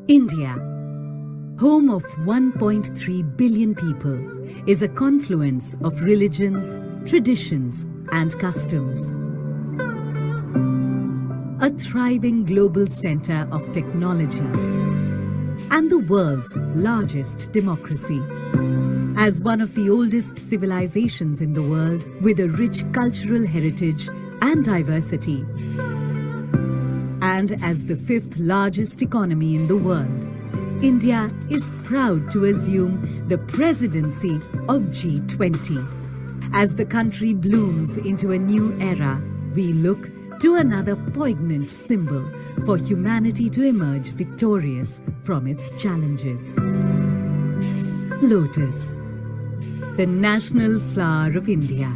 India, home of 1.3 billion people, is a confluence of religions, traditions, and customs. A thriving global center of technology and the world's largest democracy. As one of the oldest civilizations in the world with a rich cultural heritage and diversity, and as the fifth largest economy in the world, India is proud to assume the presidency of G20. As the country blooms into a new era, we look to another poignant symbol for humanity to emerge victorious from its challenges. Lotus, the national flower of India,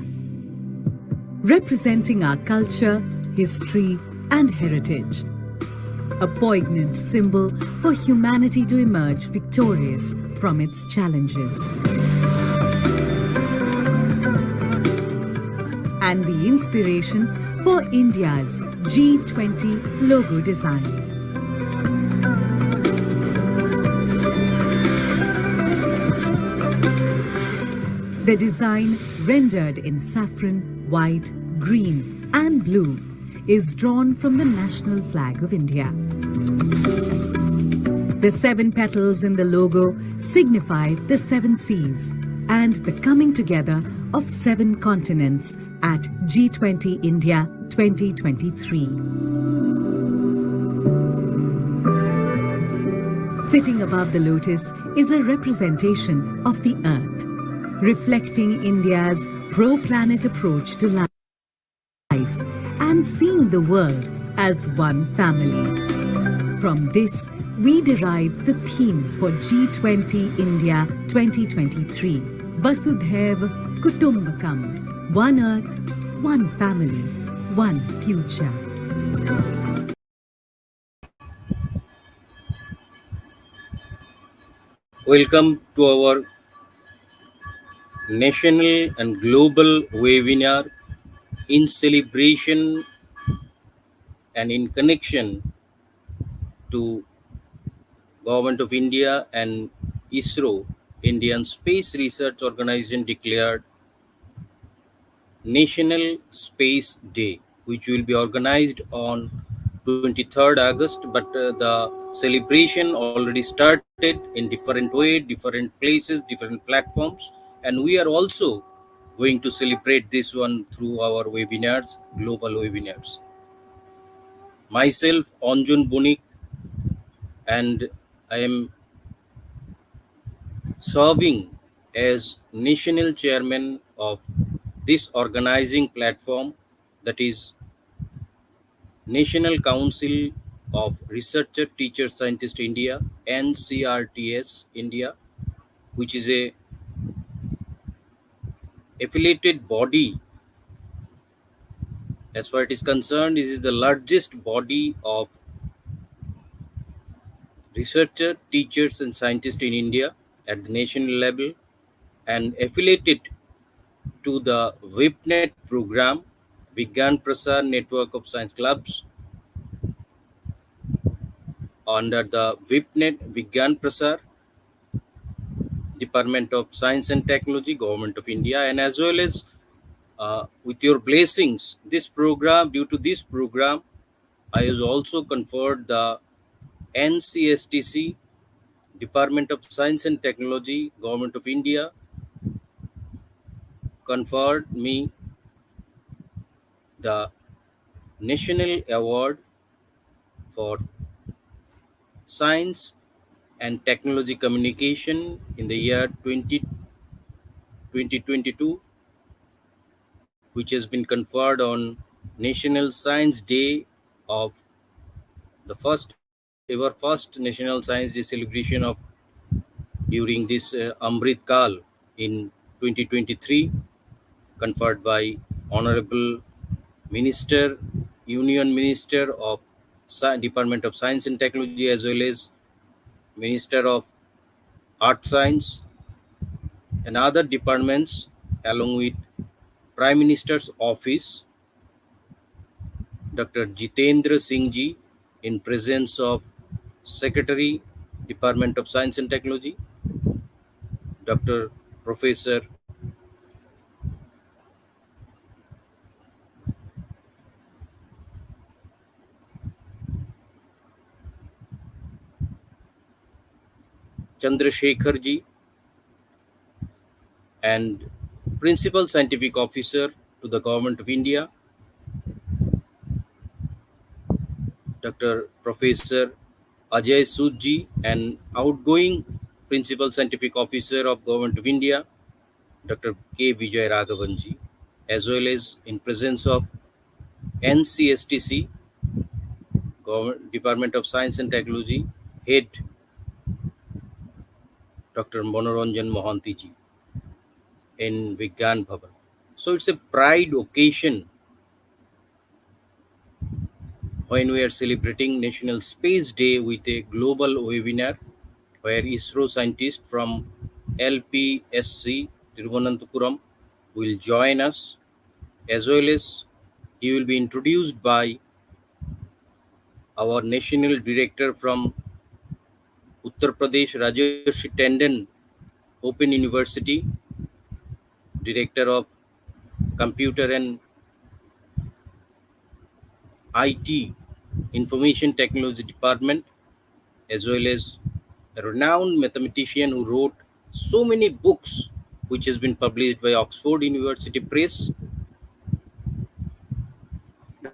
representing our culture, history, and heritage. A poignant symbol for humanity to emerge victorious from its challenges. And the inspiration for India's G20 logo design. The design, rendered in saffron, white, green, and blue, is drawn from the national flag of India. The 7 petals in the logo signify the 7 seas and the coming together of 7 continents at G20 India 2023. Sitting above the lotus is a representation of the earth, reflecting India's pro-planet approach to life and seeing the world as one family. From this, we derive the theme for G20 India 2023, Vasudhaiva Kutumbakam, one earth, one family, one future. Welcome to our national and global webinar in celebration and in connection to Government of India and ISRO, Indian Space Research Organization, declared National Space Day, which will be organized on 23rd August, but the celebration already started in different way, different places, different platforms, and we are also going to celebrate this one through our webinars, global webinars. Myself, Anjun Bunik, and I am serving as national chairman of this organizing platform, that is National Council of Researcher Teacher Scientist India, NCRTS India, which is a affiliated body. As far as it is concerned, this is the largest body of researcher, teachers and scientists in India at the national level, and affiliated to the VIPNET program, Vigyan Prasar Network of Science Clubs. Under the VIPNET, Vigyan Prasar, Department of Science and Technology, Government of India, and as well as with your blessings, this program, due to this program, I was also conferred the NCSTC, Department of Science and Technology, Government of India, conferred me the National Award for Science and Technology Communication in the year 2022, which has been conferred on National Science Day of the first National Science Day celebration of during this Amrit Kal in 2023, conferred by Honorable Minister, Union Minister of Department of Science and Technology, as well as Minister of Art Science and other departments, along with Prime Minister's Office, Dr. Jitendra Singh Ji, in presence of Secretary Department of Science and Technology, Dr. Professor Chandrasekhar ji, and Principal Scientific Officer to the Government of India, Dr. Professor Ajay Sood ji, and outgoing Principal Scientific Officer of Government of India, Dr. K. Vijay Raghavan ji, as well as in presence of NCSTC, Government Department of Science and Technology, Head Dr. Monoranjan Mohanty ji in Vigyan Bhavan. So it's a pride occasion when we are celebrating National Space Day with a global webinar where ISRO scientists from LPSC Tiruvananthapuram will join us, as well as he will be introduced by our national director from Uttar Pradesh, Rajarshi Tandon Open University, director of Computer and IT Information Technology Department, as well as a renowned mathematician who wrote so many books which has been published by Oxford University Press,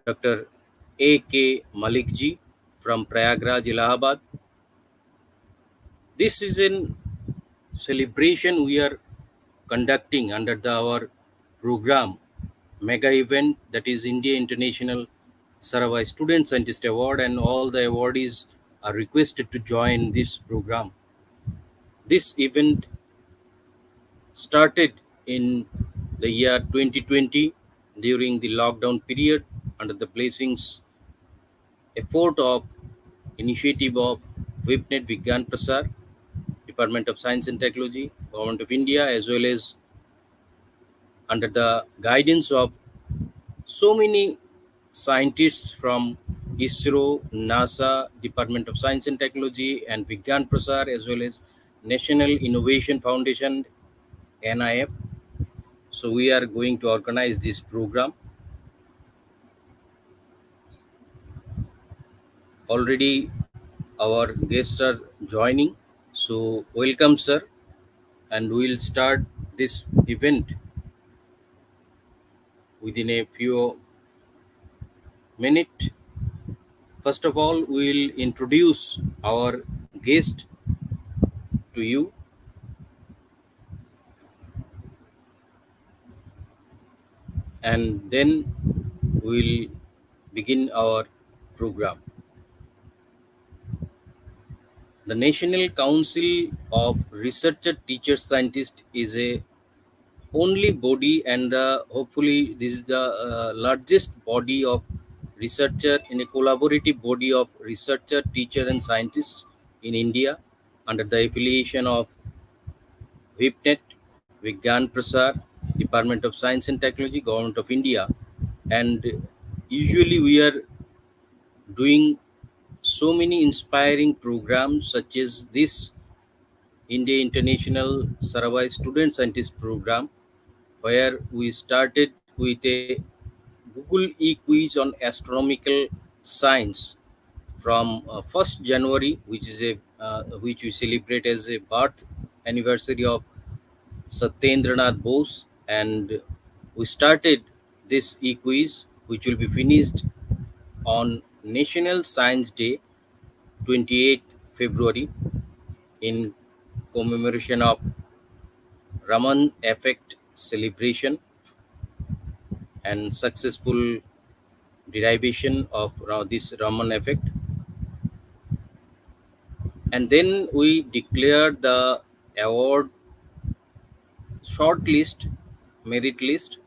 Dr. A.K. Malikji from Prayagraj, Allahabad. This is a celebration we are conducting under our program mega event, that is India International Sarabhai Student Scientist Award, and all the awardees are requested to join this program. This event started in the year 2020 during the lockdown period under the blessings effort of initiative of VIPNET Vigyan Prasar, Department of Science and Technology, Government of India, as well as under the guidance of so many scientists from ISRO, NASA, Department of Science and Technology, and Vigyan Prasar, as well as National Innovation Foundation, NIF. So we are going to organize this program. Already our guests are joining. So welcome, sir, and we'll start this event within a few minutes. First of all, we'll introduce our guest to you, and then we'll begin our program. The National Council of Researcher Teacher Scientists is a only body, and the hopefully this is the largest body of researcher in a collaborative body of researcher, teacher, and scientists in India under the affiliation of VIPNET, Vigyan Prasar, Department of Science and Technology, Government of India, and usually we are doing so many inspiring programs such as this India International Sarabhai Student Scientist Program, where we started with a Google e-quiz on astronomical science from 1st January, which we celebrate as a birth anniversary of Satyendranath Bose, and we started this e-quiz, which will be finished on National Science Day, 28th February, in commemoration of Raman effect celebration and successful derivation of this Raman effect. And then we declared the award short list, merit list,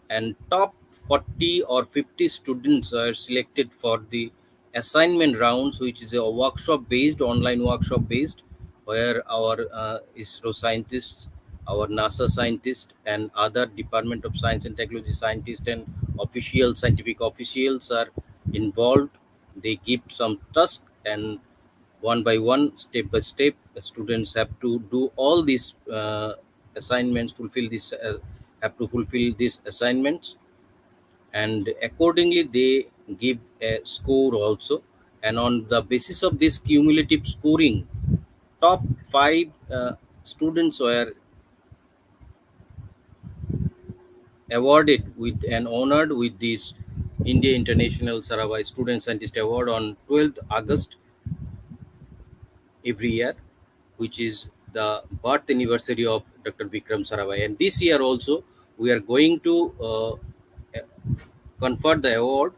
and top 40 or 50 students are selected for the assignment rounds, which is a workshop based, online workshop based, where our ISRO scientists, our NASA scientists, and other Department of Science and Technology scientists and official scientific officials are involved. They give some task, and one by one, step by step. The students have to do all these assignments, have to fulfill these assignments, and accordingly they give a score also. And on the basis of this cumulative scoring, top five students were awarded with and honored with this India International Sarabhai Student Scientist Award on 12th August every year, which is the birth anniversary of Dr. Vikram Sarabhai. And this year also, we are going to confer the award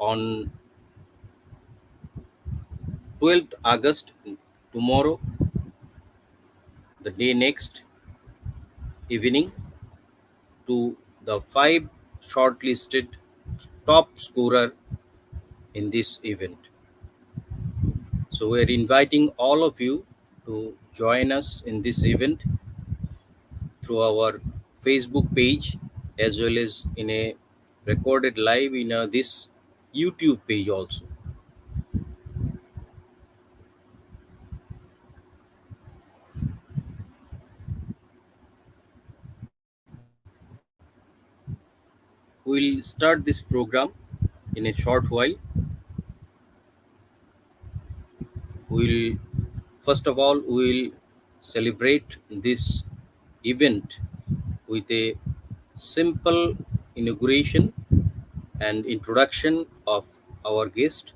on 12th August, tomorrow, the day next evening, to the five shortlisted top scorer in this event. So we are inviting all of you to join us in this event through our Facebook page, as well as in a recorded live in this YouTube page also. We'll start this program in a short while. We'll First of all, we'll celebrate this event with a simple inauguration and introduction of our guest,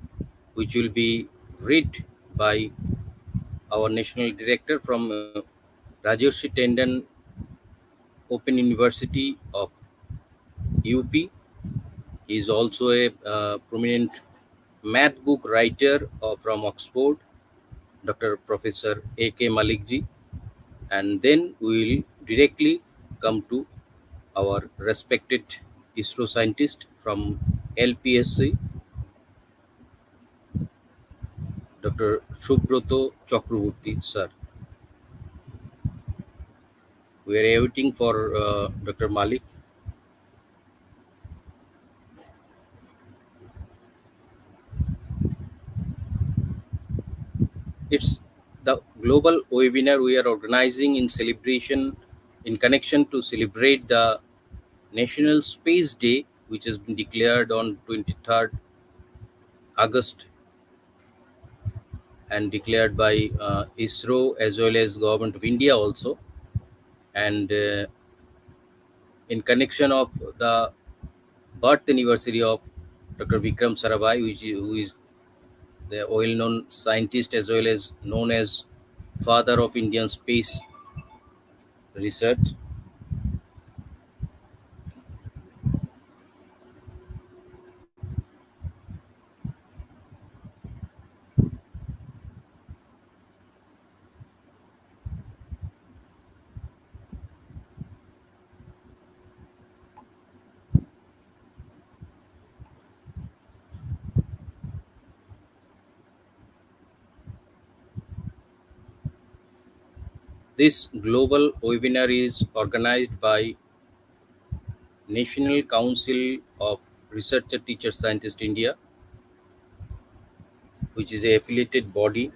which will be read by our national director from Rajarshi Tandon Open University of UP. He is also a prominent math book writer from Oxford, Dr. Professor A.K. Malikji. And then we will directly come to our respected ISRO scientist from LPSC, Dr. Subrata Chakraborty, sir. We are waiting for Dr. Malik. It's the global webinar we are organizing in connection to celebrate the National Space Day, which has been declared on 23rd August and declared by ISRO as well as Government of India also. And in connection of the birth anniversary of Dr. Vikram Sarabhai, who is the well-known scientist as well as known as father of Indian space research. This global webinar is organized by National Council of Researcher Teacher Scientist India, which is a affiliated body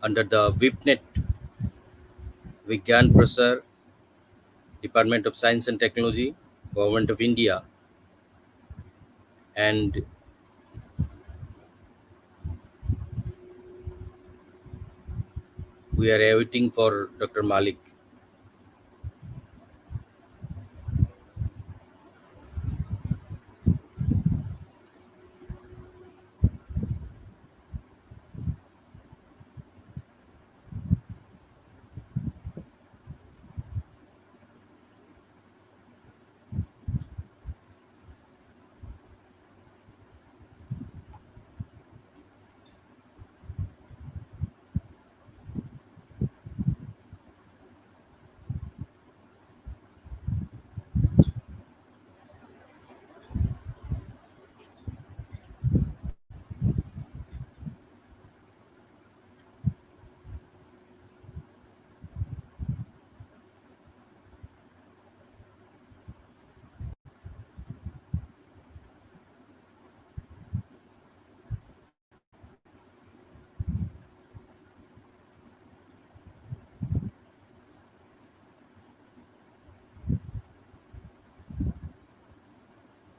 under the VIPNET, Vigyan Prasar, Department of Science and Technology, Government of India. And we are waiting for Dr. Malik.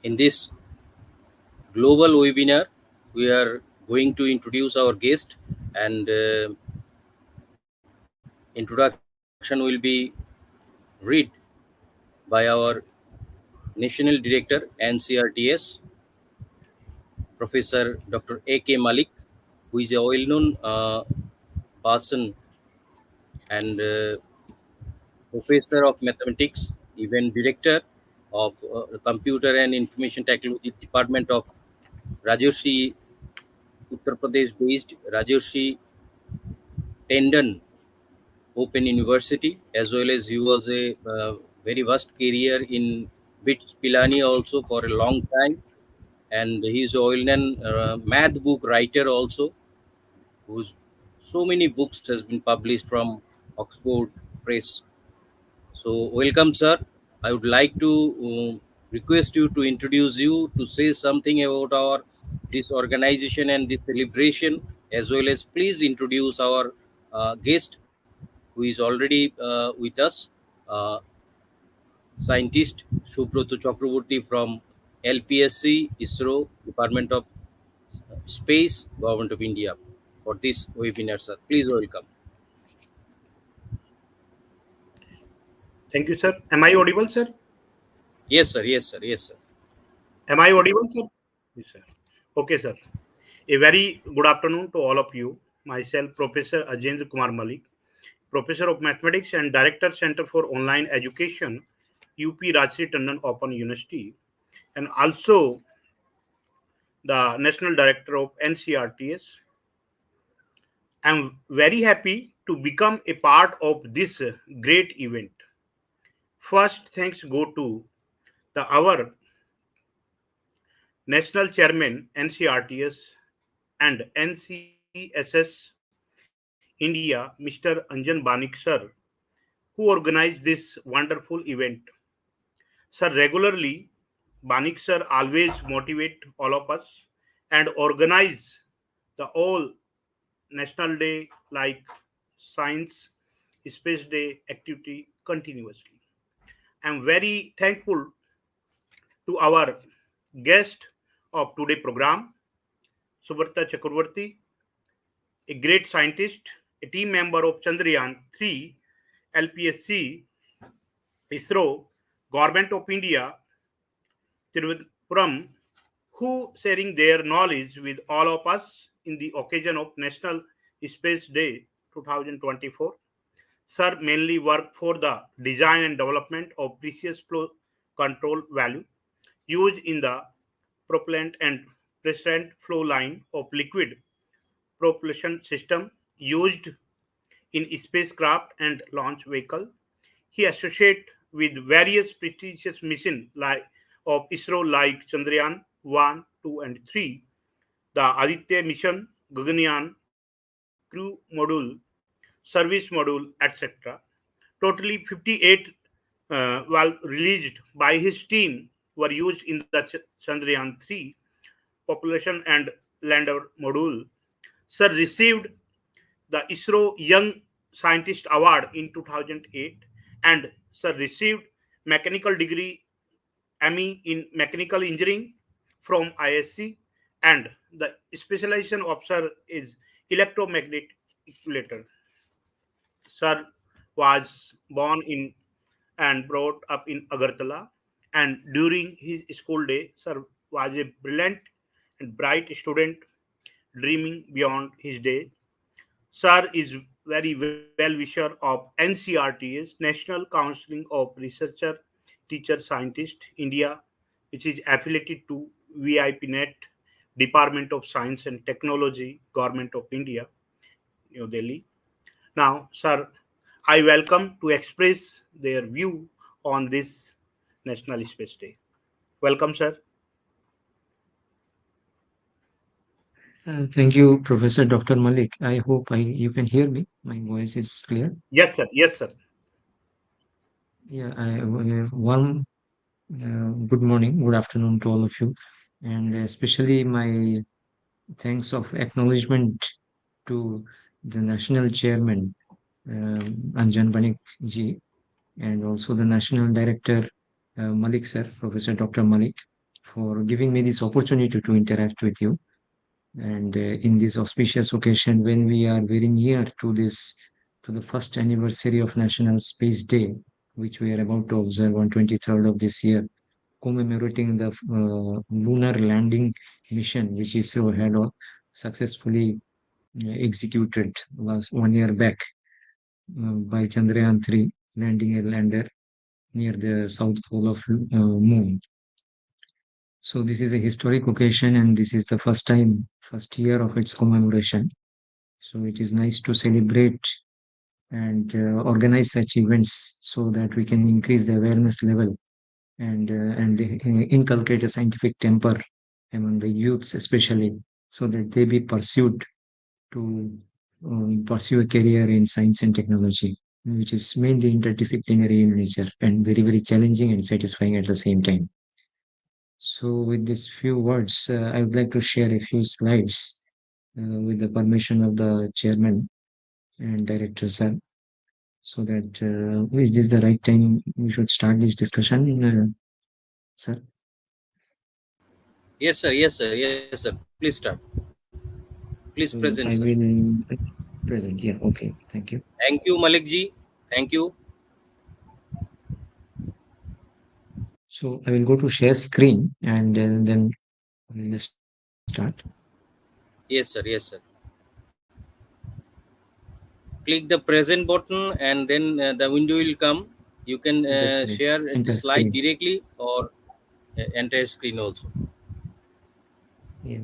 In this global webinar, we are going to introduce our guest, and introduction will be read by our National Director NCRTS, Professor Dr. A.K. Malik, who is a well-known person and Professor of Mathematics, even Director of Computer and Information Technology Department of Rajarshi, Uttar Pradesh-based Rajarshi Tendon Open University, as well as he was a very vast career in BITS Pilani also for a long time, and he is a well-known math book writer also, whose so many books has been published from Oxford Press. So, welcome, sir. I would like to request you to introduce you to say something about our this organization and this celebration, as well as please introduce our guest who is already with us, uh, scientist Subrata Chakraborty from LPSC, ISRO, Department of Space, Government of India, for this webinar, sir. Please welcome. Thank you, sir. Am I audible, sir? Yes, sir. Yes, sir. Yes, sir. Am I audible, sir? Yes, sir. Okay, sir. A very good afternoon to all of you. Myself, Professor Ajendra Kumar Malik, Professor of Mathematics and Director Center for Online Education, UP Rajshri Tandon Open University, and also the National Director of NCRTS. I'm very happy to become a part of this great event. First, thanks go to our National Chairman NCRTS and NCSS India, Mr. Anjan Banik sir, who organized this wonderful event. Sir, regularly, Banik sir always motivate all of us and organize the all national day like science, space day activity continuously. I'm very thankful to our guest of today program, Subrata Chakraborty, a great scientist, a team member of Chandrayaan 3, LPSC, ISRO, Government of India, Thiruvananthapuram, who sharing their knowledge with all of us in the occasion of National Space Day 2024. Sir mainly work for the design and development of precious flow control valve used in the propellant and present flow line of liquid propulsion system used in spacecraft and launch vehicle. He associated with various prestigious missions like of ISRO like Chandrayaan 1, 2, and 3, the Aditya mission, Gaganyaan, crew module, service module, etc. Totally 58 were released by his team were used in the Chandrayaan 3 population and lander module. Sir received the ISRO Young Scientist Award in 2008 and sir received mechanical degree ME in mechanical engineering from ISC and the specialization of sir is electromagnetic equalator. Sir was born in and brought up in Agartala and during his school day sir was a brilliant and bright student dreaming beyond his day. Sir is very well wisher of NCRTS, National Council of Researcher, Teacher, Scientist, India, which is affiliated to VIPNET, Department of Science and Technology, Government of India, New Delhi. Now, sir, I welcome to express their view on this National Space Day. Welcome, sir. Thank you, Professor Dr. Malik. I hope you can hear me. My voice is clear. Yes, sir. Yes, sir. Yeah, warm good morning, good afternoon to all of you, and especially my thanks of acknowledgement to the National Chairman Anjan Banik ji, and also the National Director Malik sir, Professor Dr. Malik, for giving me this opportunity to interact with you. And in this auspicious occasion, when we are very near to the first anniversary of National Space Day, which we are about to observe on 23rd of this year, commemorating the lunar landing mission, which ISRO had successfully executed last 1 year back by Chandrayaan 3, landing a lander near the south pole of moon. So this is a historic occasion, and this is the first year of its commemoration. So it is nice to celebrate and organize such events so that we can increase the awareness level and inculcate a scientific temper among the youths, especially, so that they be pursued to pursue a career in science and technology, which is mainly interdisciplinary in nature and very, very challenging and satisfying at the same time. So, with these few words, I would like to share a few slides with the permission of the chairman and director, sir, so that is this the right time we should start this discussion, sir? Yes, sir. Yes, sir. Please start. Please present, sir. So, I will present. Yeah, okay, thank you. Thank you, Malik ji. Thank you. So, I will go to share screen and then we'll just start. Yes, sir. Yes, sir. Click the present button, and then the window will come. You can Just a minute. share the Enter slide screen. directly or entire screen also. Yeah.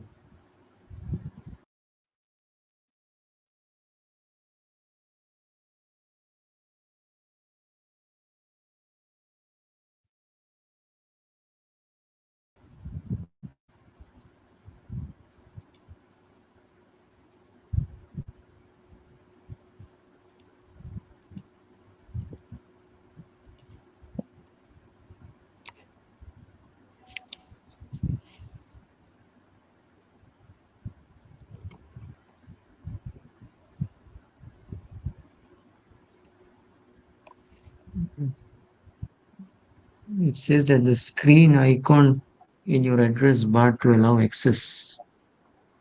It says that the screen icon in your address bar to allow access.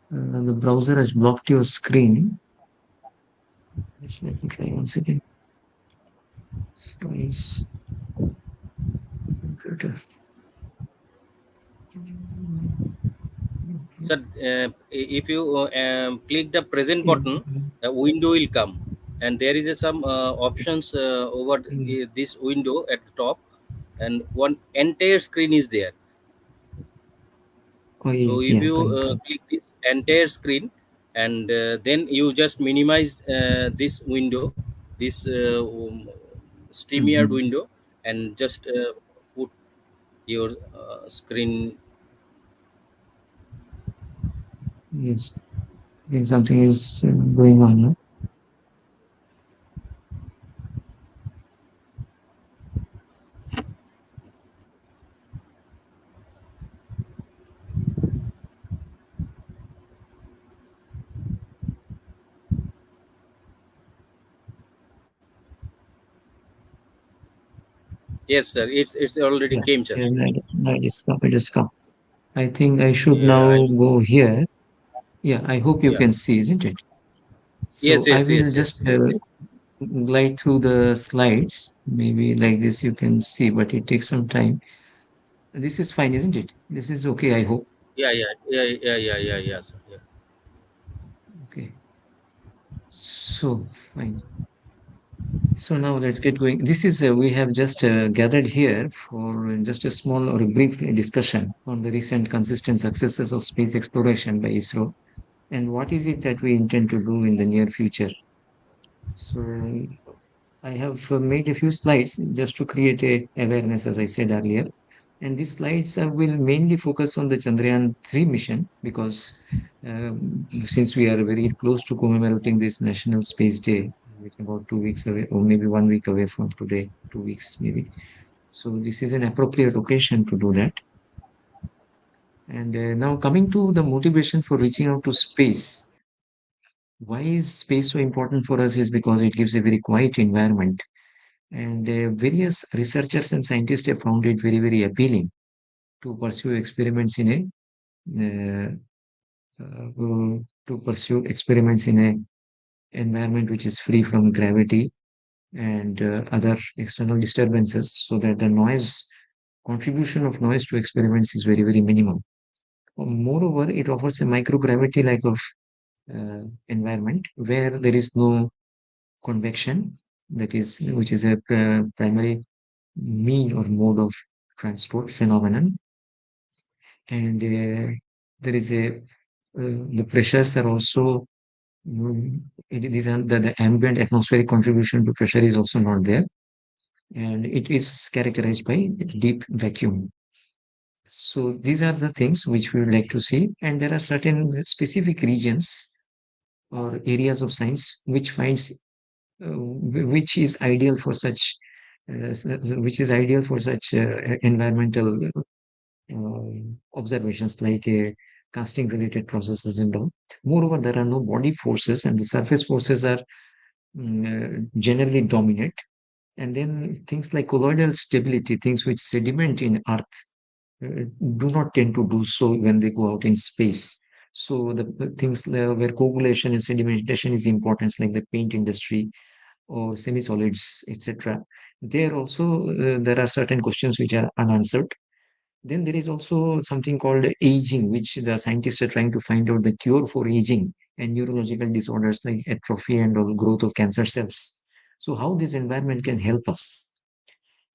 The browser has blocked your screen. Just let me try once again. Slides, computer. Sir, if you click the present button, the window will come, and there is some options over this window at the top, and one entire screen is there. Oh, yeah, So if yeah, you correct, correct. click this entire screen, and then you just minimize this window, this StreamYard Mhm. window, and just put your screen. Yes, I think something is going on now. Yes, sir. It's already Yeah, came, sir. yeah, I just come. I think I should Yeah, now I'll, go here. Yeah, I hope you yeah. can see, isn't it? Yes, So I yes, will yes, just yes. glide through the slides. Maybe like this you can see, but it takes some time. This is fine, isn't it? This is okay, I hope. Yeah, sir. Yeah. Okay. So fine. So now let's get going. This is we have just gathered here for just a small or a brief discussion on the recent consistent successes of space exploration by ISRO and what is it that we intend to do in the near future. So I have made a few slides just to create a awareness, as I said earlier. And these slides will mainly focus on the Chandrayaan 3 mission because since we are very close to commemorating this National Space Day, which about 2 weeks away, or maybe 1 week away from today, 2 weeks maybe. So this is an appropriate occasion to do that. And now coming to the motivation for reaching out to space. Why is space so important for us is because it gives a very quiet environment. And various researchers and scientists have found it very, very appealing. to pursue experiments in a to pursue experiments in a environment which is free from gravity and other external disturbances, so that the noise contribution of noise to experiments is very minimal. Moreover, it offers a microgravity like of environment where there is no convection, that is, which is a primary mean or mode of transport phenomenon, and there is a the pressures are also these are the ambient atmospheric contribution to pressure is also not there, and it is characterized by deep vacuum. So these are the things which we would like to see, and there are certain specific regions or areas of science which is ideal for such environmental observations like casting related processes and all. Moreover, there are no body forces, and the surface forces are generally dominant. And then things like colloidal stability, things which sediment in earth, do not tend to do so when they go out in space. So the things where coagulation and sedimentation is important, like the paint industry or semi-solids, etc. There also there are certain questions which are unanswered. Then there is also something called aging, which the scientists are trying to find out the cure for aging and neurological disorders like atrophy and all growth of cancer cells. So how this environment can help us.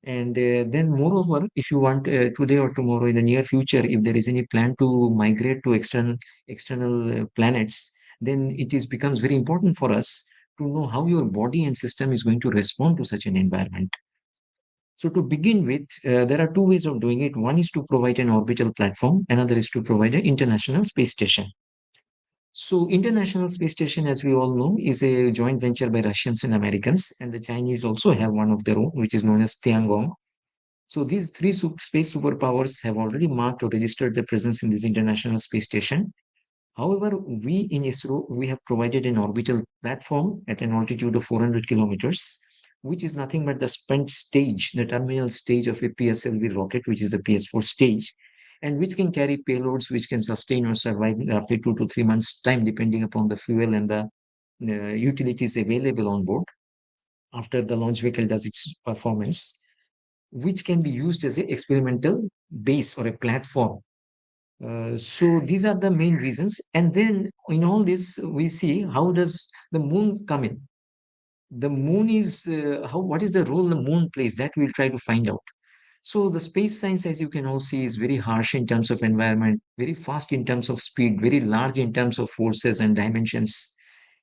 And then moreover, if you want today or tomorrow in the near future, if there is any plan to migrate to external planets, then it is becomes very important for us to know how your body and system is going to respond to such an environment. So to begin with, there are two ways of doing it. One is to provide an orbital platform. Another is to provide an international space station. So International Space Station, as we all know, is a joint venture by Russians and Americans, and the Chinese also have one of their own, which is known as Tiangong. So these three space superpowers have already marked or registered their presence in this International Space Station. However, we in ISRO, we have provided an orbital platform at an altitude of 400 kilometers, which is nothing but the spent stage, the terminal stage of a PSLV rocket, which is the PS4 stage, and which can carry payloads which can sustain or survive roughly 2 to 3 months' time, depending upon the fuel and the utilities available on board after the launch vehicle does its performance, which can be used as an experimental base or a platform. So these are the main reasons. And then in all this, we see how does the moon come in. The moon is what is the role the moon plays, that we'll try to find out. So the space science, as you can all see, is very harsh in terms of environment, very fast in terms of speed, very large in terms of forces and dimensions,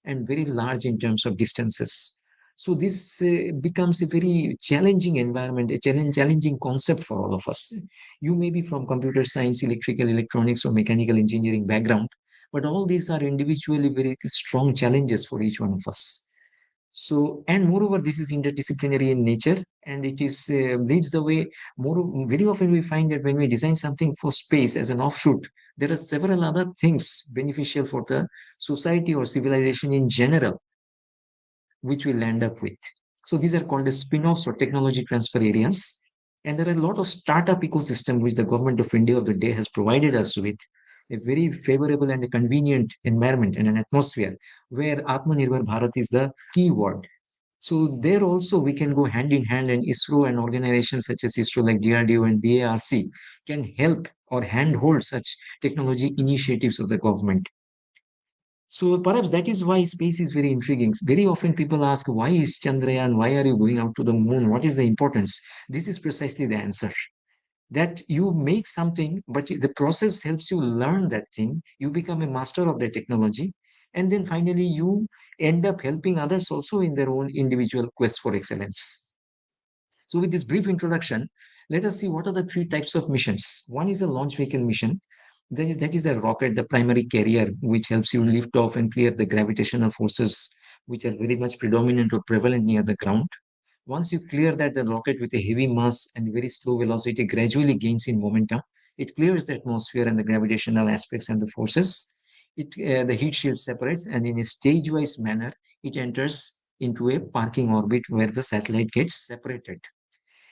and very large in terms of distances. So this becomes a very challenging environment, a challenging concept for all of us. You may be from computer science, electrical, electronics, or mechanical engineering background, but all these are individually very strong challenges for each one of us. So, and moreover, this is interdisciplinary in nature, and it is leads the way. Very often we find that when we design something for space as an offshoot, there are several other things beneficial for the society or civilization in general, which we'll end up with. So these are called as spin-offs or technology transfer areas. And there are a lot of startup ecosystem which the government of India of the day has provided us with a very favorable and a convenient environment and an atmosphere where Atmanirbhar Bharat is the key word. So there also we can go hand in hand, and ISRO and organizations such as ISRO like DRDO and BARC can help or handhold such technology initiatives of the government. So perhaps that is why space is very intriguing. Very often people ask, why is Chandrayaan? Why are you going out to the moon? What is the importance? This is precisely the answer. That you make something, but the process helps you learn that thing. You become a master of the technology. And then finally, you end up helping others also in their own individual quest for excellence. So with this brief introduction, let us see what are the three types of missions. One is a launch vehicle mission. That is a rocket, the primary carrier, which helps you lift off and clear the gravitational forces, which are very much predominant or prevalent near the ground. Once you clear that, the rocket with a heavy mass and very slow velocity gradually gains in momentum. It clears the atmosphere and the gravitational aspects and the forces. The heat shield separates, and in a stage-wise manner, it enters into a parking orbit where the satellite gets separated.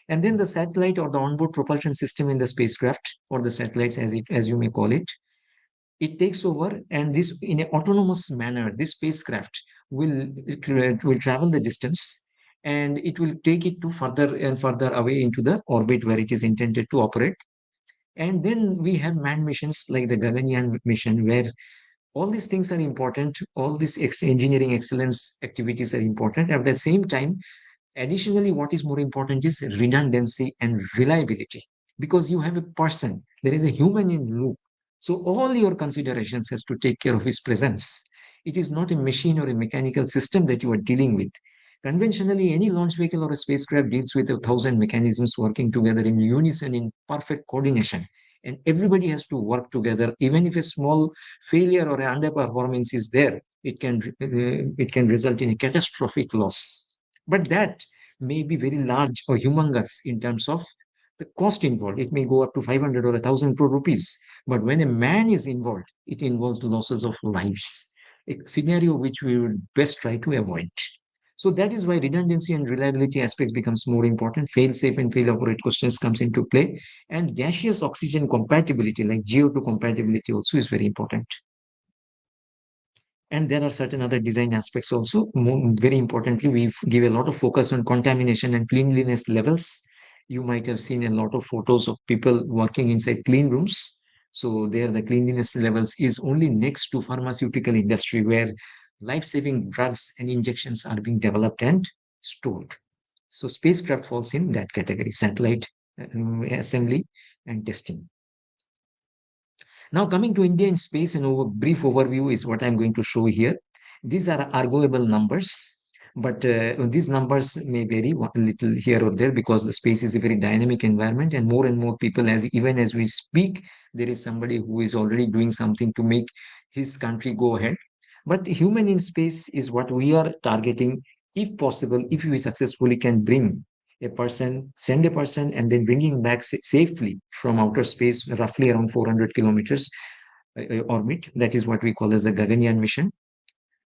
And then the satellite or the onboard propulsion system in the spacecraft, or the satellites as you may call it takes over, and this in an autonomous manner, this spacecraft will travel the distance, and it will take it to further and further away into the orbit where it is intended to operate. And then we have manned missions like the Gaganyaan mission, where all these things are important, all these engineering excellence activities are important. At the same time, additionally, what is more important is redundancy and reliability, because you have a person, there is a human in loop. So all your considerations has to take care of his presence. It is not a machine or a mechanical system that you are dealing with. Conventionally, any launch vehicle or a spacecraft deals with 1,000 mechanisms working together in unison in perfect coordination. And everybody has to work together. Even if a small failure or an underperformance is there, it can result in a catastrophic loss. But that may be very large or humongous in terms of the cost involved. It may go up to 500 or 1,000 crore rupees. But when a man is involved, it involves losses of lives, a scenario which we would best try to avoid. So that is why redundancy and reliability aspects becomes more important. Fail safe and fail operate questions comes into play, and gaseous oxygen compatibility, like GO2 compatibility, also is very important. And there are certain other design aspects also. Very importantly, we give a lot of focus on contamination and cleanliness levels. You might have seen a lot of photos of people working inside clean rooms. So there, the cleanliness levels is only next to pharmaceutical industry, where life-saving drugs and injections are being developed and stored. So spacecraft falls in that category: satellite assembly and testing. Now, coming to India in space, and over brief overview is what I'm going to show here. These are arguable numbers, but these numbers may vary a little here or there, because the space is a very dynamic environment, and more people, as even as we speak, there is somebody who is already doing something to make his country go ahead. But human in space is what we are targeting, if possible, if we successfully can bring a person, send a person, and then bringing back safely from outer space, roughly around 400 kilometers orbit. That is what we call as the Gaganyaan mission.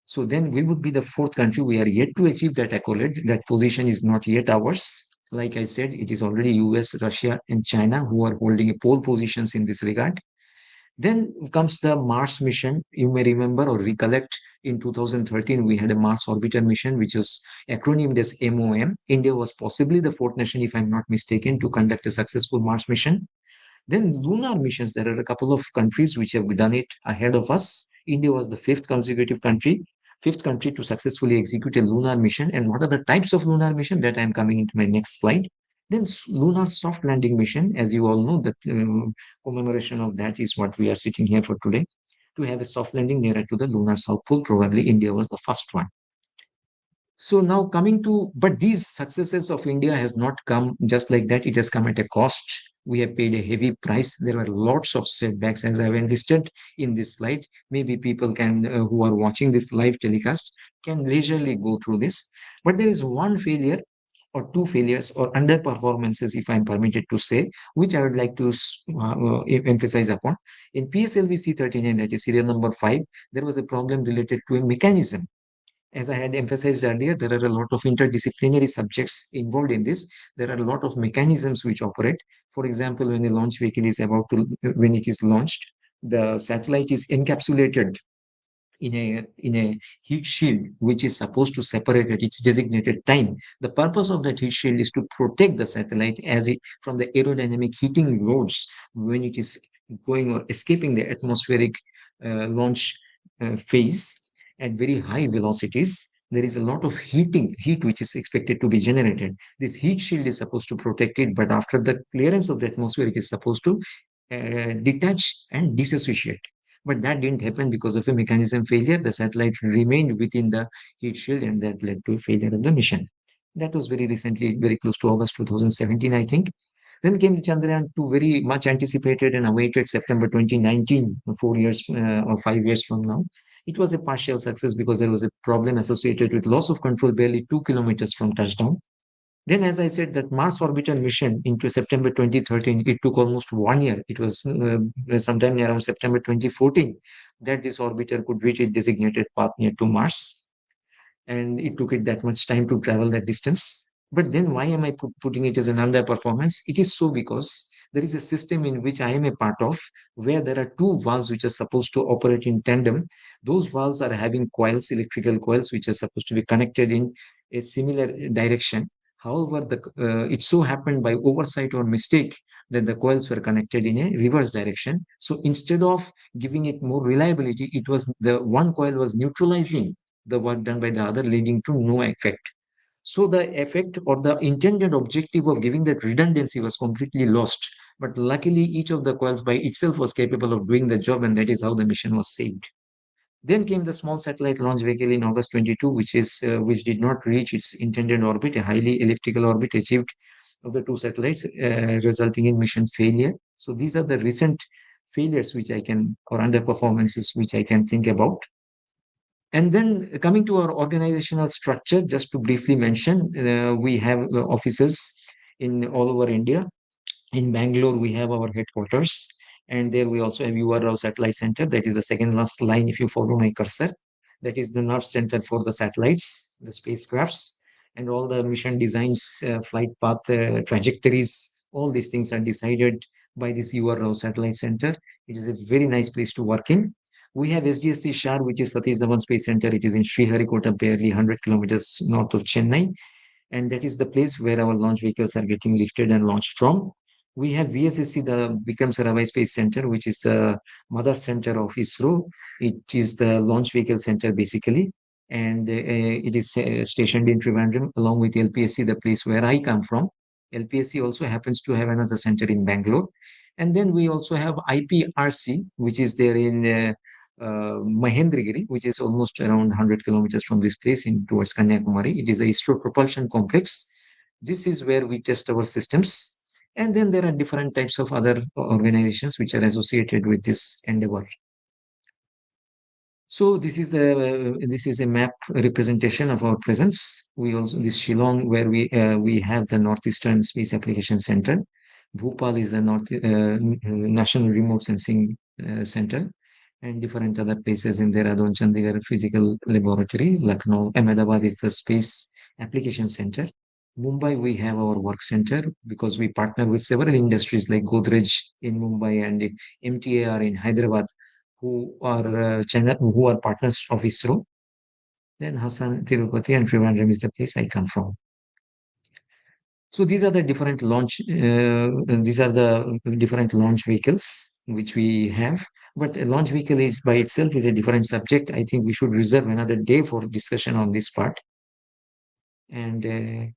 So then we would be the fourth country. We are yet to achieve that accolade. That position is not yet ours. Like I said, it is already US, Russia, and China who are holding a pole positions in this regard. Then comes the Mars mission. You may remember or recollect, in 2013, we had a Mars orbiter mission, which was acronymed as MOM. India was possibly the fourth nation, if I'm not mistaken, to conduct a successful Mars mission. Then lunar missions, there are a couple of countries which have done it ahead of us. India was the fifth country to successfully execute a lunar mission. And what are the types of lunar mission? That I'm coming into my next slide. Then lunar soft landing mission, as you all know, that commemoration of that is what we are sitting here for today. To have a soft landing nearer to the lunar south pole, probably India was the first one. So now coming to, but these successes of India has not come just like that. It has come at a cost. We have paid a heavy price. There are lots of setbacks, as I've enlisted in this slide. Maybe people can, who are watching this live telecast, can leisurely go through this. But there is one failure or two failures or underperformances, if I'm permitted to say, which I would like to emphasize upon. In PSLV C39, that is serial number 5, there was a problem related to a mechanism. As I had emphasized earlier, there are a lot of interdisciplinary subjects involved in this. There are a lot of mechanisms which operate. For example, when a launch vehicle is when it is launched, the satellite is encapsulated in a heat shield which is supposed to separate at its designated time. The purpose of that heat shield is to protect the satellite from the aerodynamic heating loads when it is going or escaping the atmospheric launch phase at very high velocities. There is a lot of heat which is expected to be generated. This heat shield is supposed to protect it, but after the clearance of the atmosphere, it is supposed to detach and disassociate. But that didn't happen because of a mechanism failure. The satellite remained within the heat shield, and that led to a failure of the mission. That was very recently, very close to August 2017, I think. Then came the Chandrayaan 2, very much anticipated and awaited September 2019, 4 years or 5 years from now. It was a partial success because there was a problem associated with loss of control barely 2 kilometers from touchdown. Then, as I said, that Mars orbiter mission into September 2013, it took almost 1 year. It was sometime around September 2014 that this orbiter could reach its designated path near to Mars. And it took it that much time to travel that distance. But then why am I putting it as an underperformance? It is so because there is a system in which I am a part of where there are two valves which are supposed to operate in tandem. Those valves are having coils, electrical coils, which are supposed to be connected in a similar direction. However, it so happened by oversight or mistake that the coils were connected in a reverse direction. So instead of giving it more reliability, it was the one coil was neutralizing the work done by the other, leading to no effect. So the effect or the intended objective of giving that redundancy was completely lost. But luckily, each of the coils by itself was capable of doing the job, and that is how the mission was saved. Then came the small satellite launch vehicle in August 22, which did not reach its intended orbit, a highly elliptical orbit achieved of the two satellites, resulting in mission failure. So these are the recent failures which I can, or underperformances which I can think about. And then coming to our organizational structure, just to briefly mention, we have offices in all over India. In Bangalore, we have our headquarters, and there we also have URO Satellite Center. That is the second last line if you follow my cursor. That is the nerve center for the satellites, the spacecrafts, and all the mission designs, flight path, trajectories. All these things are decided by this URO Satellite Center. It is a very nice place to work in. We have SDSC SHAR, which is Satish Dhawan Space Center. It is in Sriharikota, barely 100 kilometers north of Chennai, and that is the place where our launch vehicles are getting lifted and launched from. We have VSSC, the Vikram Sarabhai Space Center, which is the mother center of ISRO. It is the launch vehicle center basically, and it is stationed in Trivandrum along with LPSC, the place where I come from. LPSC also happens to have another center in Bangalore. And then we also have IPRC, which is there in Mahendragiri, which is almost around 100 kilometers from this place in towards Kanyakumari. It is a ISRO propulsion complex. This is where we test our systems. And then there are different types of other organizations which are associated with this endeavor. So this is a map representation of our presence. We also this Shillong where we have the Northeastern Space Application Center. Bhopal is the National Remote Sensing Center, and different other places in Dehradun, Chandigarh Physical Laboratory, Lucknow, Ahmedabad is the Space Application Center. Mumbai, we have our work center because we partner with several industries like Godrej in Mumbai and MTAR in Hyderabad, who are partners of ISRO. Then Hassan, Tirupati, and Trivandrum is the place I come from. So these are the different launch vehicles which we have. But a launch vehicle is by itself is a different subject. I think we should reserve another day for discussion on this part. And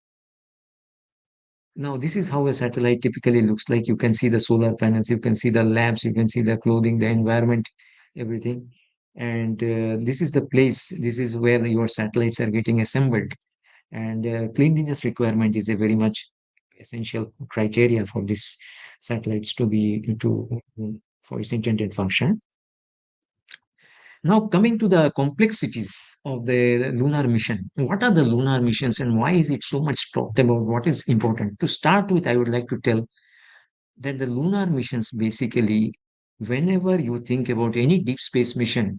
now this is how a satellite typically looks like. You can see the solar panels, you can see the labs, you can see the clothing, the environment, everything. And this is the place, this is where your satellites are getting assembled. And cleanliness requirement is a very much essential criteria for these satellites for its intended function. Now, coming to the complexities of the lunar mission, what are the lunar missions and why is it so much talked about? What is important? To start with, I would like to tell that the lunar missions basically, whenever you think about any deep space mission,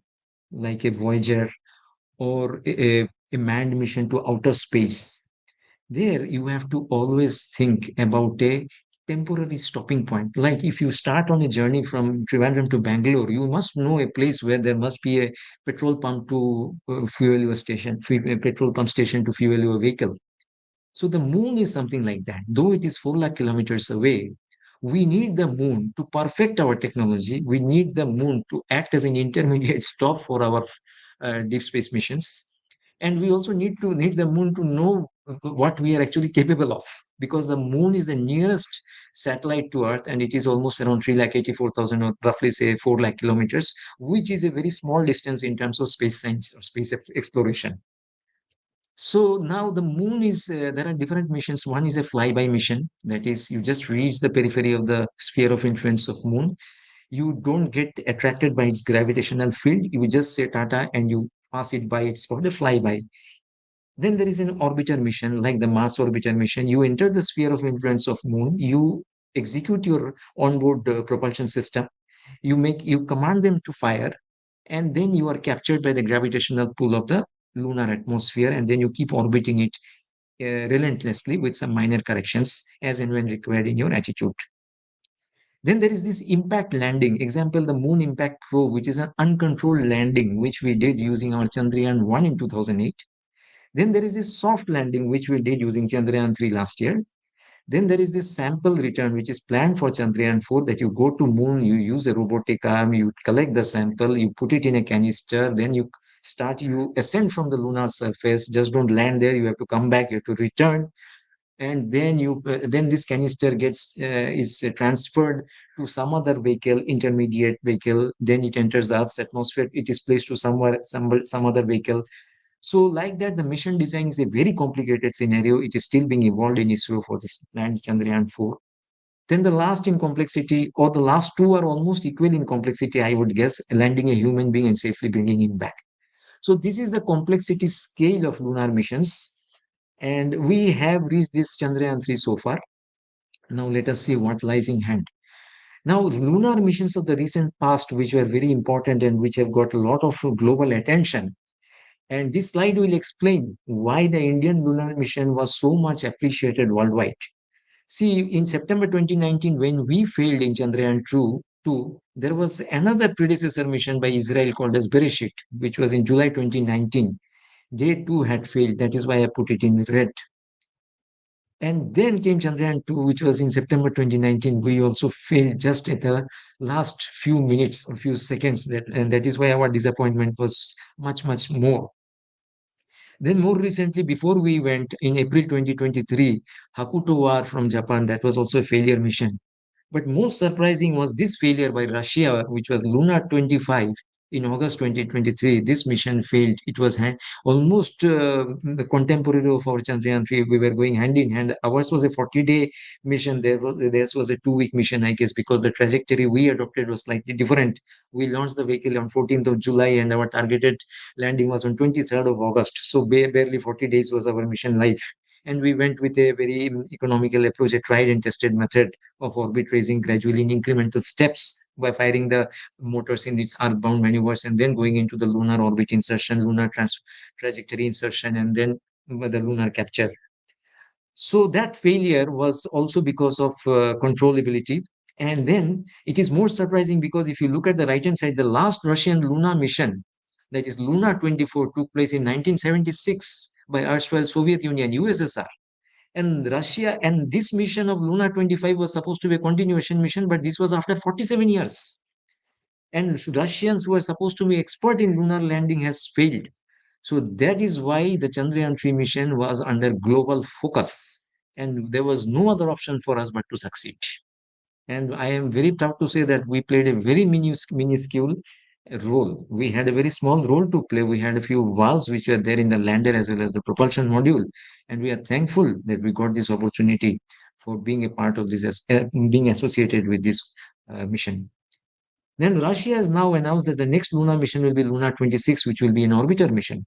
like a Voyager or a manned mission to outer space, there you have to always think about a temporary stopping point. Like if you start on a journey from Trivandrum to Bangalore, you must know a place where there must be a petrol pump to fuel your station, petrol pump station to fuel your vehicle. So the moon is something like that. Though it is 4 lakh kilometers away, we need the moon to perfect our technology. We need the moon to act as an intermediate stop for our deep space missions. And we also need the moon to know what we are actually capable of, because the moon is the nearest satellite to Earth, and it is almost around 3,84,000 or roughly say 4 lakh kilometers, which is a very small distance in terms of space science or space exploration. So now the moon is, there are different missions. One is a flyby mission. That is, you just reach the periphery of the sphere of influence of moon. You don't get attracted by its gravitational field. You just say Tata and you pass it by. It's called a flyby. Then there is an orbiter mission, like the Mars orbiter mission. You enter the sphere of influence of moon. You execute your onboard propulsion system. You command them to fire, and then you are captured by the gravitational pull of the lunar atmosphere, and then you keep orbiting it relentlessly with some minor corrections as and when required in your attitude. Then there is this impact landing. Example, the Moon Impact Probe, which is an uncontrolled landing, which we did using our Chandrayaan 1 in 2008. Then there is this soft landing, which we did using Chandrayaan 3 last year. Then there is this sample return, which is planned for Chandrayaan 4, that you go to Moon, you use a robotic arm, you collect the sample, you put it in a canister, then you ascend from the lunar surface, just don't land there, you have to come back, you have to return, and then this canister gets is transferred to some other vehicle, intermediate vehicle, then it enters the Earth's atmosphere, it is placed to some other vehicle. So like that, the mission design is a very complicated scenario. It is still being evolved in ISRO for this planned Chandrayaan 4. Then the last in complexity, or the last two are almost equal in complexity, I would guess, landing a human being and safely bringing him back. So this is the complexity scale of lunar missions. And we have reached this Chandrayaan 3 so far. Now let us see what lies in hand. Now, lunar missions of the recent past, which were very important and which have got a lot of global attention. And this slide will explain why the Indian lunar mission was so much appreciated worldwide. See, in September 2019, when we failed in Chandrayaan 2, there was another predecessor mission by Israel called as Bereshit, which was in July 2019. They too had failed. That is why I put it in red. And then came Chandrayaan 2, which was in September 2019. We also failed just at the last few minutes or few seconds. And that is why our disappointment was much, much more. Then more recently, before we went in April 2023, Hakuto War from Japan, that was also a failure mission. But most surprising was this failure by Russia, which was Luna 25 in August 2023. This mission failed. It was almost the contemporary of our Chandrayaan 3. We were going hand in hand. Ours was a 40-day mission. Theirs was a 2-week mission, I guess, because the trajectory we adopted was slightly different. We launched the vehicle on 14th of July, and our targeted landing was on 23rd of August. So barely 40 days was our mission life. And we went with a very economical approach, a tried and tested method of orbit raising gradually in incremental steps by firing the motors in its earthbound maneuvers and then going into the lunar orbit insertion, lunar trajectory insertion, and then the lunar capture. So that failure was also because of controllability. And then it is more surprising because if you look at the right hand side, the last Russian lunar mission, that is Luna 24, took place in 1976 by erstwhile Soviet Union, USSR. And Russia, and this mission of Luna 25 was supposed to be a continuation mission, but this was after 47 years. And Russians who were supposed to be expert in lunar landing has failed. So that is why the Chandrayaan 3 mission was under global focus. And there was no other option for us but to succeed. And I am very proud to say that we played a very minuscule role. We had a very small role to play. We had a few valves which were there in the lander as well as the propulsion module. And we are thankful that we got this opportunity for being a part of this, being associated with this mission. Then Russia has now announced that the next lunar mission will be Luna 26, which will be an orbiter mission.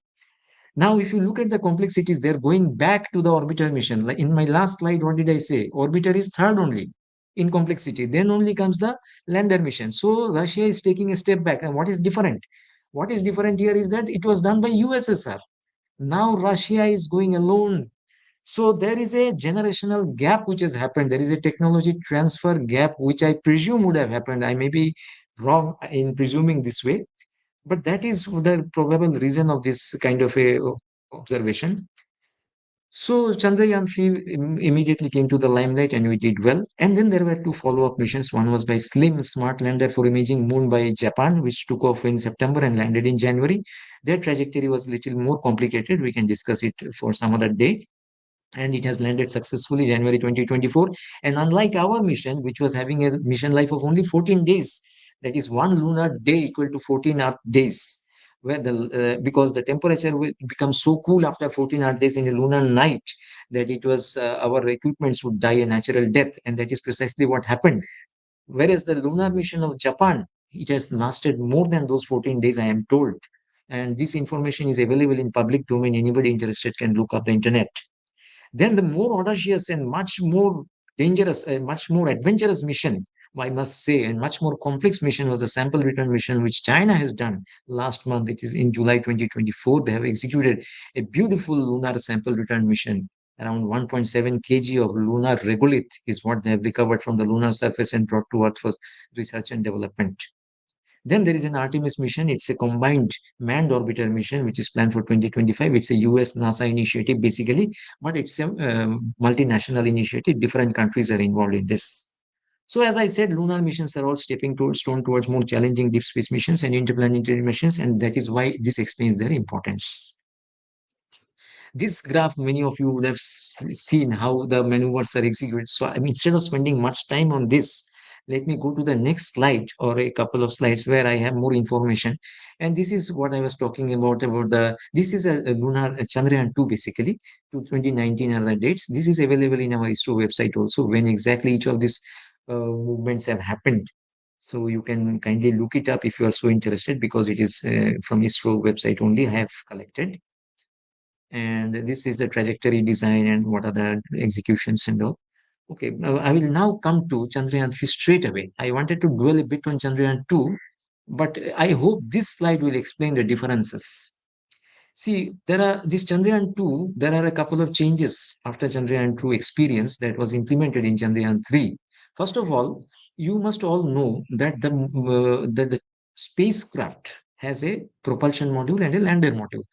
Now, if you look at the complexities, they're going back to the orbiter mission. Like in my last slide, what did I say? Orbiter is third only in complexity. Then only comes the lander mission. So Russia is taking a step back. And what is different? What is different here is that it was done by USSR. Now Russia is going alone. So there is a generational gap which has happened. There is a technology transfer gap which I presume would have happened. I may be wrong in presuming this way, but that is the probable reason of this kind of a observation. So Chandrayaan 3 immediately came to the limelight and we did well. And then there were two follow-up missions. One was by SLIM, Smart Lander for Imaging Moon by Japan, which took off in September and landed in January. Their trajectory was a little more complicated. We can discuss it for some other day. And it has landed successfully January 2024. And unlike our mission, which was having a mission life of only 14 days, that is one lunar day equal to 14 Earth days, where because the temperature will become so cool after 14 Earth days in a lunar night that it was our equipments would die a natural death, and that is precisely what happened. Whereas the lunar mission of Japan, it has lasted more than those 14 days, I am told. And this information is available in public domain. Anybody interested can look up the internet. Then the more audacious and much more dangerous, much more adventurous mission, I must say, and much more complex mission was the sample return mission, which China has done last month. It is in July 2024. They have executed a beautiful lunar sample return mission around 1.7 kg of lunar regolith is what they have recovered from the lunar surface and brought to Earth for research and development. Then there is an Artemis mission. It's a combined manned orbiter mission, which is planned for 2025. It's a US NASA initiative, basically, but it's a multinational initiative. Different countries are involved in this. So, as I said, lunar missions are all stepping stone towards more challenging deep space missions and interplanetary missions, and that is why this explains their importance. This graph, many of you would have seen how the maneuvers are executed. So, I mean, instead of spending much time on this, let me go to the next slide or a couple of slides where I have more information. And this is what I was talking about this is a lunar Chandrayaan 2, basically. To 2019 are the dates. This is available in our ISRO website also, when exactly each of these movements have happened. So you can kindly look it up if you are so interested, because it is from ISRO website only I have collected. And this is the trajectory design and what are the executions and all. Okay, now I will now come to Chandrayaan 3 straight away. I wanted to dwell a bit on Chandrayaan 2, but I hope this slide will explain the differences. See, this Chandrayaan 2, there are a couple of changes after Chandrayaan 2 experience that was implemented in Chandrayaan 3. First of all, you must all know that the spacecraft has a propulsion module and a lander module.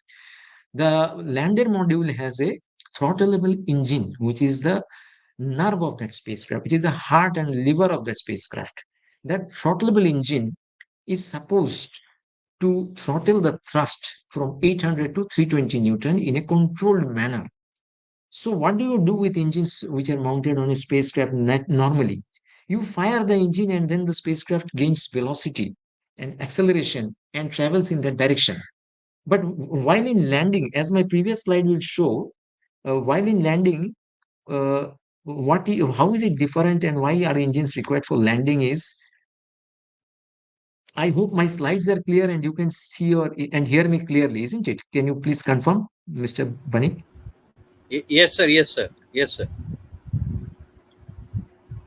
The lander module has a throttleable engine, which is the nerve of that spacecraft, which is the heart and liver of that spacecraft. That throttleable engine is supposed to throttle the thrust from 800 to 320 Newton in a controlled manner. So what do you do with engines which are mounted on a spacecraft normally? You fire the engine and then the spacecraft gains velocity and acceleration and travels in that direction. But while in landing, as my previous slide will show, while in landing, uh, how is it different and why are engines required for landing is, I hope my slides are clear and you can see and hear me clearly, isn't it? Can you please confirm, Mr. Bunny? Yes, sir. Yes, sir. Yes, sir.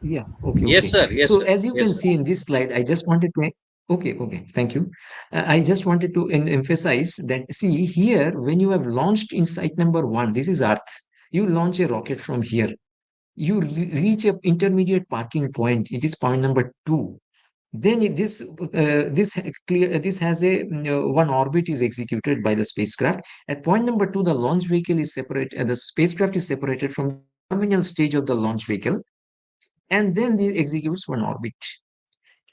Yeah, okay, Yes, okay. sir. Yes, So sir. as you Yes, can sir. see in this slide, I just wanted to, okay, okay, thank you. I just wanted to emphasize that, see here, when you have launched in site number 1, this is Earth, you launch a rocket from here. You reach a intermediate parking point. It is point number 2. Then this has a one orbit is executed by the spacecraft. At point number 2, the launch vehicle is separate. The spacecraft is separated from the terminal stage of the launch vehicle, and then it executes one orbit.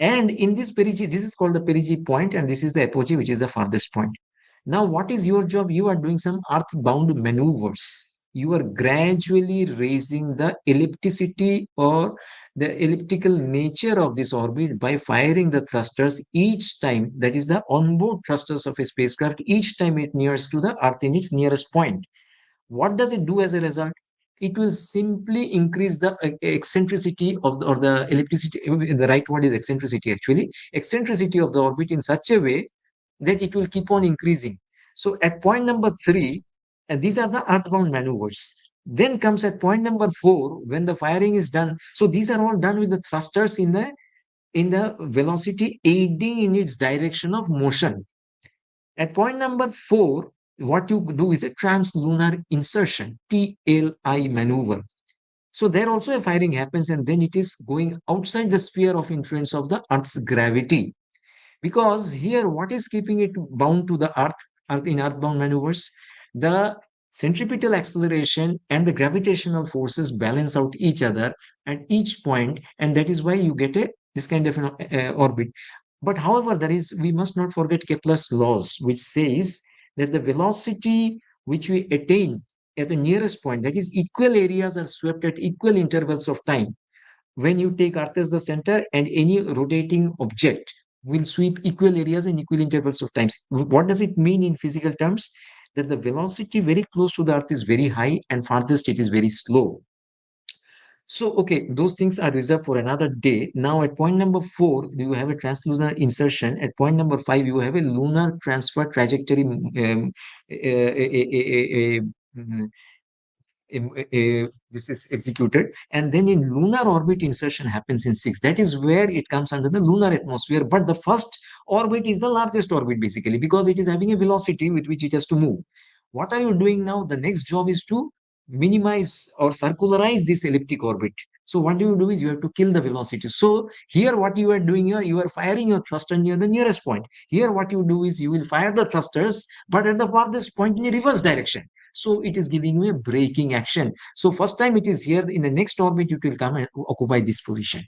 And in this perigee, this is called the perigee point, and this is the apogee, which is the farthest point. Now, what is your job? You are doing some earthbound maneuvers. You are gradually raising the ellipticity or the elliptical nature of this orbit by firing the thrusters each time. That is the onboard thrusters of a spacecraft each time it nears to the Earth in its nearest point. What does it do as a result? It will simply increase the eccentricity of or the ellipticity. The right word is eccentricity, actually. Eccentricity of the orbit in such a way that it will keep on increasing. So at point number 3, and these are the earthbound maneuvers. Then comes at point number 4, when the firing is done. So these are all done with the thrusters in the velocity aiding in its direction of motion. At point number 4, what you do is a translunar insertion, TLI maneuver. So there also a firing happens, and then it is going outside the sphere of influence of the Earth's gravity. Because here, what is keeping it bound to the Earth in earthbound maneuvers? The centripetal acceleration and the gravitational forces balance out each other at each point, and that is why you get this kind of orbit. But however, we must not forget Kepler's laws, which says that the velocity which we attain at the nearest point, that is, equal areas are swept at equal intervals of time. When you take Earth as the center, and any rotating object will sweep equal areas in equal intervals of times. What does it mean in physical terms? That the velocity very close to the Earth is very high and farthest it is very slow. So, okay, those things are reserved for another day. Now, at point number 4, you have a translunar insertion. At point number 5, you have a lunar transfer trajectory. This is executed, and then in lunar orbit insertion happens in 6. That is where it comes under the lunar atmosphere. But the first orbit is the largest orbit, basically, because it is having a velocity with which it has to move. What are you doing now? The next job is to minimize or circularize this elliptic orbit. So what do is you have to kill the velocity. So here what you are doing here, you are firing your thruster near the nearest point. Here what you do is you will fire the thrusters, but at the farthest point in a reverse direction. So it is giving you a braking action. So first time it is here, in the next orbit it will come and occupy this position.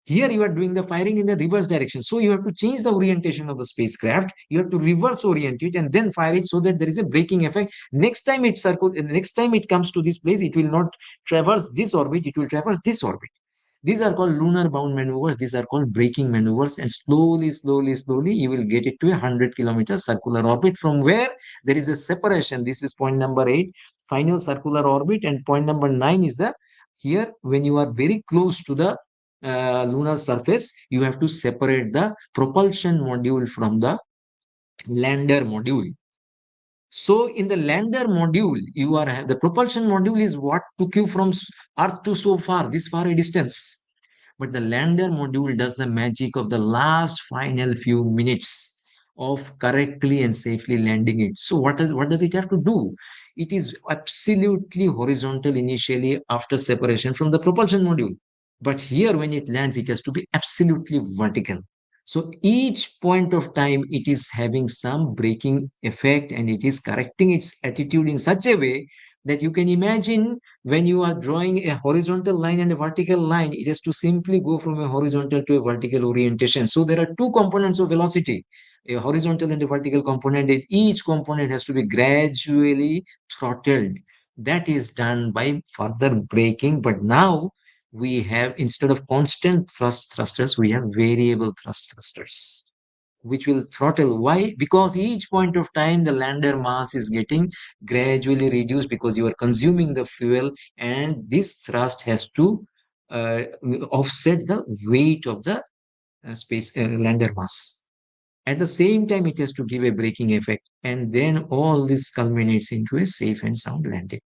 Here you are doing the firing in the reverse direction. So you have to change the orientation of the spacecraft. You have to reverse orient it and then fire it so that there is a braking effect. Next time it comes to this place, it will not traverse this orbit, it will traverse this orbit. These are called lunar bound maneuvers. These are called braking maneuvers. And slowly, you will get it to 100-kilometer circular orbit from where there is a separation. This is point number 8, final circular orbit. And point number 9 is the here when you are very close to the lunar surface, you have to separate the propulsion module from the lander module. So in the lander module, the propulsion module is what took you from Earth to so far, this far a distance. But the lander module does the magic of the last final few minutes of correctly and safely landing it. So what does it have to do? It is absolutely horizontal initially after separation from the propulsion module. But here when it lands, it has to be absolutely vertical. So each point of time, it is having some braking effect and it is correcting its attitude in such a way that you can imagine when you are drawing a horizontal line and a vertical line, it has to simply go from a horizontal to a vertical orientation. So there are two components of velocity, a horizontal and a vertical component. Each component has to be gradually throttled. That is done by further braking. But now we have, instead of constant thrusters, we have variable thrusters, which will throttle. Why? Because each point of time the lander mass is getting gradually reduced because you are consuming the fuel, and this thrust has to offset the weight of the space lander mass. At the same time, it has to give a braking effect, and then all this culminates into a safe and sound landing.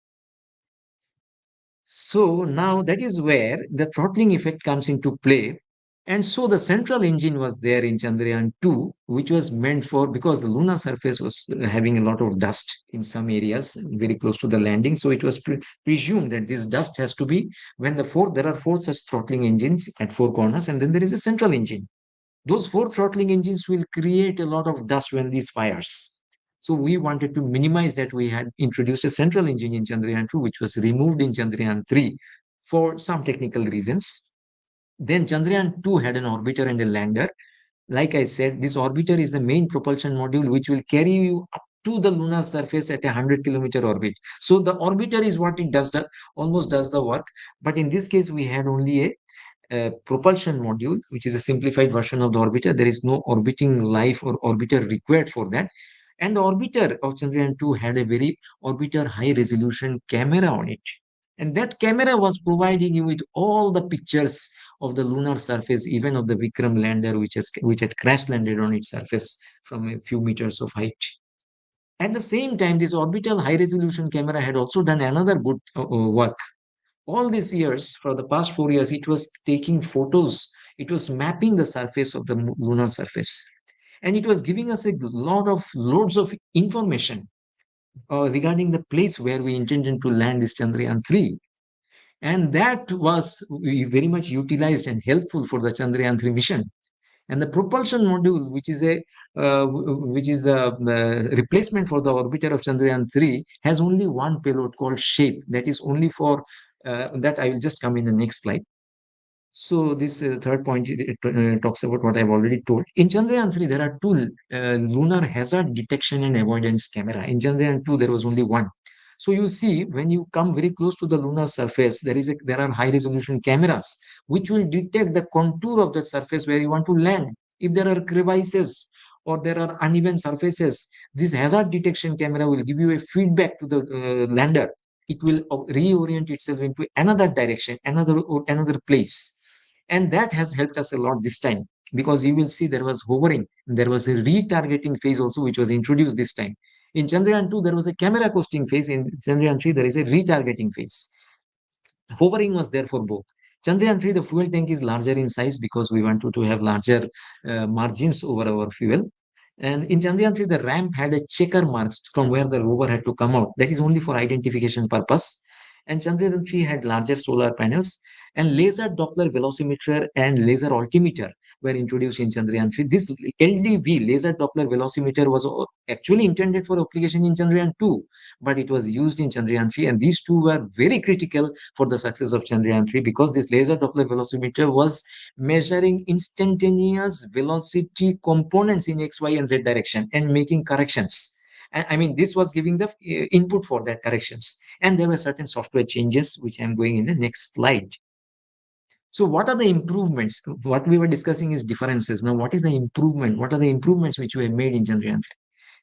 So now that is where the throttling effect comes into play. And so the central engine was there in Chandrayaan 2, which was meant for, because the lunar surface was having a lot of dust in some areas very close to the landing. So it was presumed that this dust has to be, there are four such throttling engines at four corners, and then there is a central engine. Those four throttling engines will create a lot of dust when these fires. So we wanted to minimize that. We had introduced a central engine in Chandrayaan 2, which was removed in Chandrayaan 3 for some technical reasons. Then Chandrayaan 2 had an orbiter and a lander. Like I said, this orbiter is the main propulsion module, which will carry you up to the lunar surface at a 100-kilometer orbit. So the orbiter is what it does, almost does the work. But in this case, we had only a propulsion module, which is a simplified version of the orbiter. There is no orbiting life or orbiter required for that. And the orbiter of Chandrayaan 2 had a very orbiter high resolution camera on it. And that camera was providing you with all the pictures of the lunar surface, even of the Vikram lander, which had crash landed on its surface from a few meters of height. At the same time, this orbital high resolution camera had also done another good work. All these years, for the past 4 years, it was taking photos. It was mapping the surface of the lunar surface. And it was giving us loads of information regarding the place where we intended to land this Chandrayaan 3. And that was very much utilized and helpful for the Chandrayaan 3 mission. And the propulsion module, which is a replacement for the orbiter of Chandrayaan 3, has only one payload called SHAPE. That is only for that. I will just come in the next slide. So this third point, it talks about what I've already told. In Chandrayaan 3, there are two lunar hazard detection and avoidance camera. In Chandrayaan 2, there was only one. So you see, when you come very close to the lunar surface, there are high resolution cameras which will detect the contour of the surface where you want to land. If there are crevices or there are uneven surfaces, this hazard detection camera will give you a feedback to the lander. It will reorient itself into another direction, another place. And that has helped us a lot this time, because you will see there was hovering. There was a retargeting phase also, which was introduced this time. In Chandrayaan 2, there was a camera coasting phase. In Chandrayaan 3, there is a retargeting phase. Hovering was there for both. Chandrayaan 3, the fuel tank is larger in size because we wanted to have larger margins over our fuel. And in Chandrayaan 3, the ramp had a checker marks from where the rover had to come out. That is only for identification purpose. And Chandrayaan 3 had larger solar panels, and laser Doppler velocimeter and laser altimeter were introduced in Chandrayaan 3. This LDV, laser Doppler velocimeter, was actually intended for application in Chandrayaan 2, but it was used in Chandrayaan 3. And these two were very critical for the success of Chandrayaan 3, because this laser Doppler velocimeter was measuring instantaneous velocity components in x, y, and z direction and making corrections. And I mean, this was giving the input for that corrections. And there were certain software changes, which I'm going in the next slide. So what are the improvements? What we were discussing is differences. Now, what is the improvement? What are the improvements which we have made in Chandrayaan 3?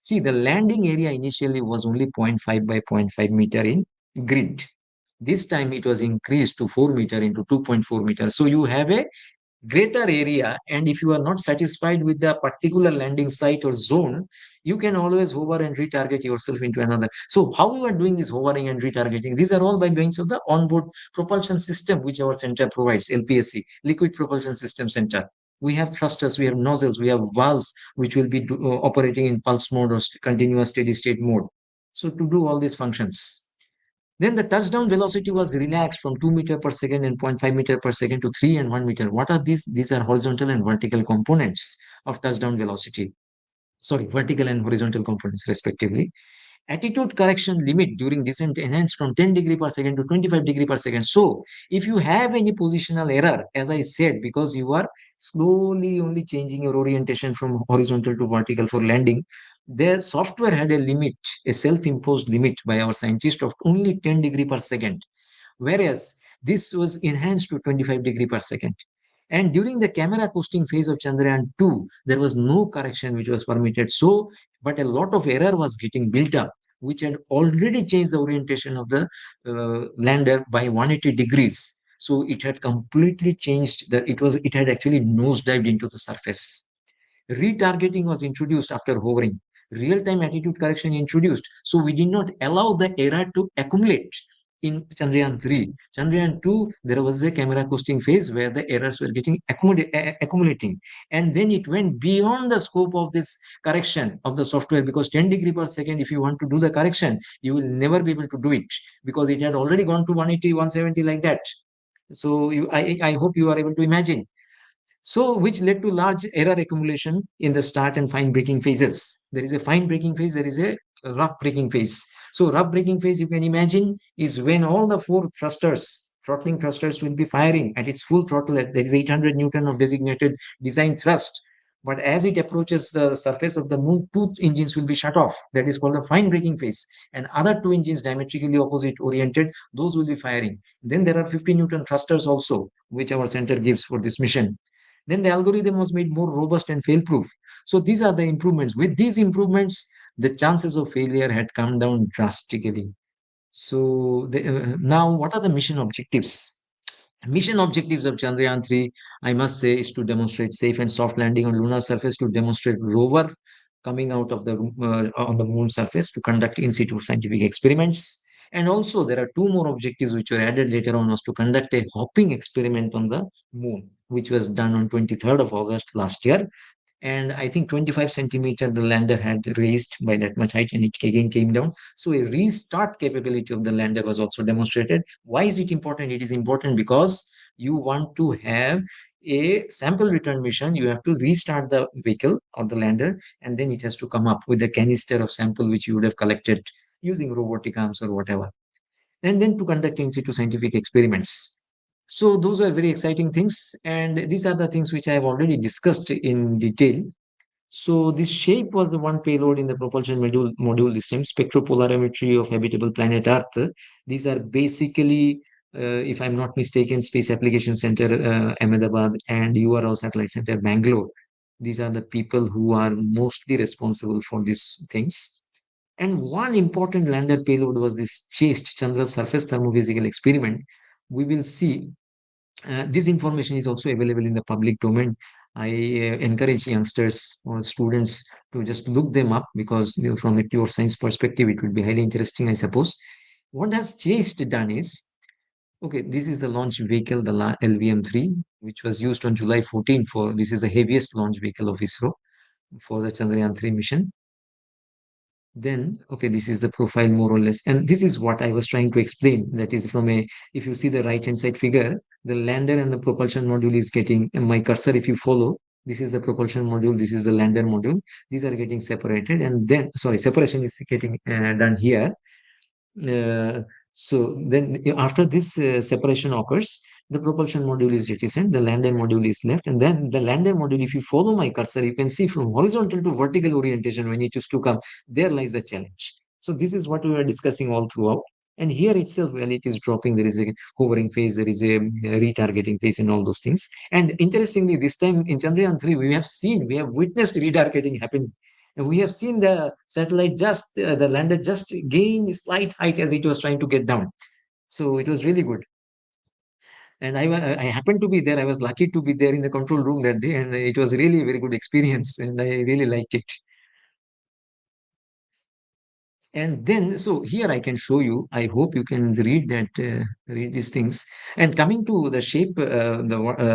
See, the landing area initially was only 0.5 by 0.5 meter in grid. This time it was increased to 4 meter into 2.4 meter. So you have a greater area, and if you are not satisfied with the particular landing site or zone, you can always hover and retarget yourself into another. So how we are doing this hovering and retargeting, these are all by means of the onboard propulsion system which our center provides, LPSC, liquid propulsion system center. We have thrusters, we have nozzles, we have valves which will be operating in pulse mode or continuous steady state mode, so to do all these functions. Then the touchdown velocity was relaxed from 2 meter per second and 0.5 meter per second to 3 and 1 meter. What are these? These are horizontal and vertical components of touchdown velocity. Sorry, vertical and horizontal components respectively. Attitude correction limit during descent enhanced from 10 degree per second to 25 degree per second. So if you have any positional error, as I said, because you are slowly only changing your orientation from horizontal to vertical for landing, their software had a limit, a self-imposed limit by our scientist of only 10 degree per second, whereas this was enhanced to 25 degree per second. And during the camera coasting phase of Chandrayaan 2, there was no correction which was permitted. So, but a lot of error was getting built up, which had already changed the orientation of the lander by 180 degrees. So it had completely changed it had actually nosedived into the surface. Retargeting was introduced after hovering. Real-time attitude correction introduced. So we did not allow the error to accumulate in Chandrayaan 3. Chandrayaan 2, there was a camera coasting phase where the errors were getting accumulating. And then it went beyond the scope of this correction of the software, because 10 degree per second, if you want to do the correction, you will never be able to do it, because it had already gone to 180, 170 like that. So I hope you are able to imagine. So, which led to large error accumulation in the start and fine braking phases. There is a fine braking phase, there is a rough braking phase. So, rough braking phase, you can imagine, is when all the four thrusters, throttling thrusters, will be firing at its full throttle. There is 800 Newton of designated design thrust. But as it approaches the surface of the moon, two engines will be shut off. That is called the fine braking phase. And other two engines diametrically opposite oriented, those will be firing. Then there are 50 Newton thrusters also, which our center gives for this mission. Then the algorithm was made more robust and fail-proof. So these are the improvements. With these improvements, the chances of failure had come down drastically. So now, what are the mission objectives? Mission objectives of Chandrayaan 3, I must say, is to demonstrate safe and soft landing on lunar surface, to demonstrate rover coming out of the on the moon surface, to conduct in situ scientific experiments. And also there are two more objectives which were added later on, was to conduct a hopping experiment on the moon, which was done on 23rd of August last year. And I think 25 centimeter the lander had raised by that much height, and it again came down. So a restart capability of the lander was also demonstrated. Why is it important? It is important because you want to have a sample return mission. You have to restart the vehicle or the lander, and then it has to come up with a canister of sample which you would have collected using robotic arms or whatever, and then to conduct in situ scientific experiments. So those are very exciting things, and these are the things which I have already discussed in detail. So this shape was the one payload in the propulsion module system, spectropolarimetry of habitable planet Earth. These are basically, if I'm not mistaken, Space Application Center Ahmedabad and URO Satellite Center Bangalore. These are the people who are mostly responsible for these things. And one important lander payload was this CHASTE, Chandra Surface Thermophysical Experiment. We will see this information is also available in the public domain. I encourage youngsters or students to just look them up, because from a pure science perspective, it will be highly interesting, I suppose. What has CHASTE done is, okay, this is the launch vehicle, the LVM-3, which was used on July 14 for, this is the heaviest launch vehicle of ISRO. for the Chandrayaan 3 mission. Then, okay, this is the profile more or less. And this is what I was trying to explain. That is from a, if you see the right-hand side figure, the lander and the propulsion module is getting, my cursor, if you follow, this is the propulsion module, this is the lander module. These are getting separated. And then, sorry, separation is getting done here. Uh, so then after this separation occurs, the propulsion module is jettisoned, the lander module is left, and then the lander module, if you follow my cursor, you can see from horizontal to vertical orientation when it is to come, there lies the challenge. So this is what we were discussing all throughout. And here itself, when it is dropping, there is a hovering phase, there is a retargeting phase, and all those things. And interestingly, this time in Chandrayaan 3, we have witnessed retargeting happen. And we have seen the satellite just, the lander just gain slight height as it was trying to get down. So it was really good. And I happened to be there. I was lucky to be there in the control room that day, and it was really a very good experience, and I really liked it. And then, so here I can show you. I hope you can read that, read these things. And coming to the shape,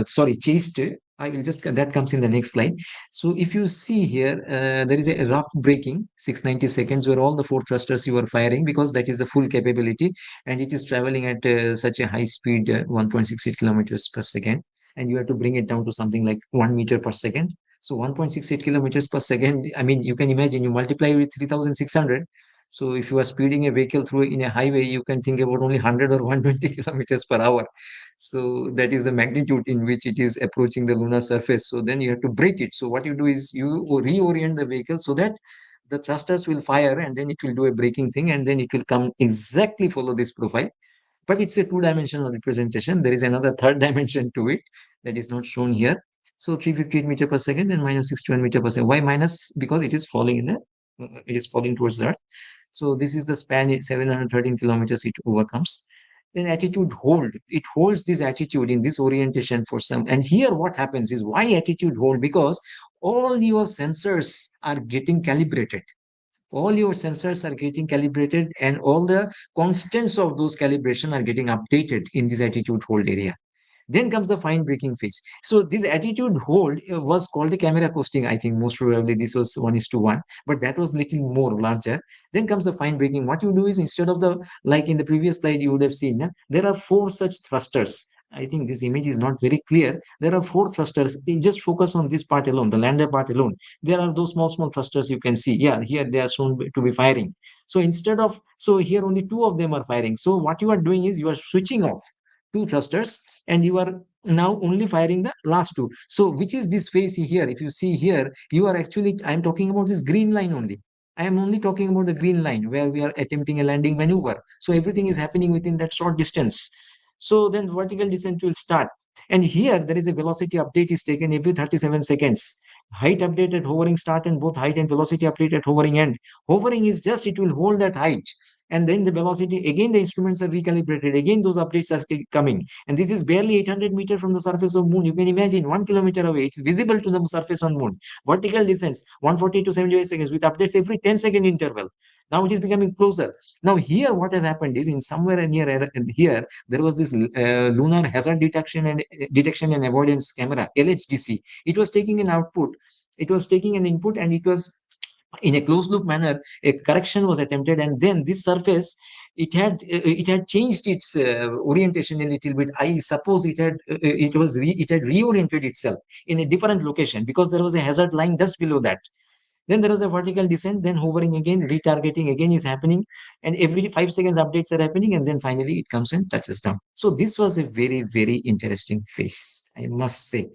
sorry, chased. I will just, that comes in the next slide. So if you see here, there is a rough braking, 690 seconds, where all the four thrusters you are firing, because that is the full capability, and it is traveling at such a high speed, 1.68 kilometers per second, and you have to bring it down to something like 1 meter per second. So 1.68 kilometers per second. I mean, you can imagine, you multiply with 3,600. So if you are speeding a vehicle through in a highway, you can think about only 100 or 120 kilometers per hour. So that is the magnitude in which it is approaching the lunar surface. So then you have to brake it. So what you do is you reorient the vehicle so that the thrusters will fire, and then it will do a braking thing, and then it will come exactly follow this profile. But it's a two-dimensional representation. There is another third dimension to it that is not shown here. So 358 meter per second and minus 61 meter per second. Why minus? Because it is falling in it is falling towards the earth. So this is the span, 713 kilometers it overcomes. Then attitude hold. It holds this attitude in this orientation for some. And here what happens is, why attitude hold? Because all your sensors are getting calibrated. All your sensors are getting calibrated, and all the constants of those calibration are getting updated in this attitude hold area. Then comes the fine braking phase. So this attitude hold was called the camera coasting. I think most probably this was 1:1, but that was little more larger. Then comes the fine braking. What you do is, instead of the, like in the previous slide you would have seen, there are four such thrusters. I think this image is not very clear. There are four thrusters. You just focus on this part alone, the lander part alone. There are those small thrusters you can see. Yeah, here they are shown to be firing. So instead of, so here only two of them are firing. So what you are doing is, you are switching off two thrusters, and you are now only firing the last two. So which is this phase here? If you see here, you are actually, I'm talking about this green line only. I am only talking about the green line where we are attempting a landing maneuver. So everything is happening within that short distance. So then vertical descent will start. And here there is a velocity update is taken every 37 seconds. Height update at hovering start, and both height and velocity update at hovering end. Hovering is just, it will hold that height, and then the velocity, again the instruments are recalibrated, again those updates are still coming, and this is barely 800 meters from the surface of moon. You can imagine, 1 kilometer away, it's visible to the surface on moon. Vertical descents 140 to 75 seconds with updates every 10-second interval. Now it is becoming closer. Now here what has happened is, in somewhere near here, there was this lunar hazard detection and avoidance camera, LHDC. It was taking an output, it was taking an input, and it was in a closed loop manner, a correction was attempted, and then this surface, it had changed its orientation a little bit. I suppose it had reoriented itself in a different location, because there was a hazard line just below that. Then there was a vertical descent, then hovering again, retargeting again is happening, and every 5 seconds updates are happening, and then finally it comes and touches down. So this was a very, very interesting phase, I must say.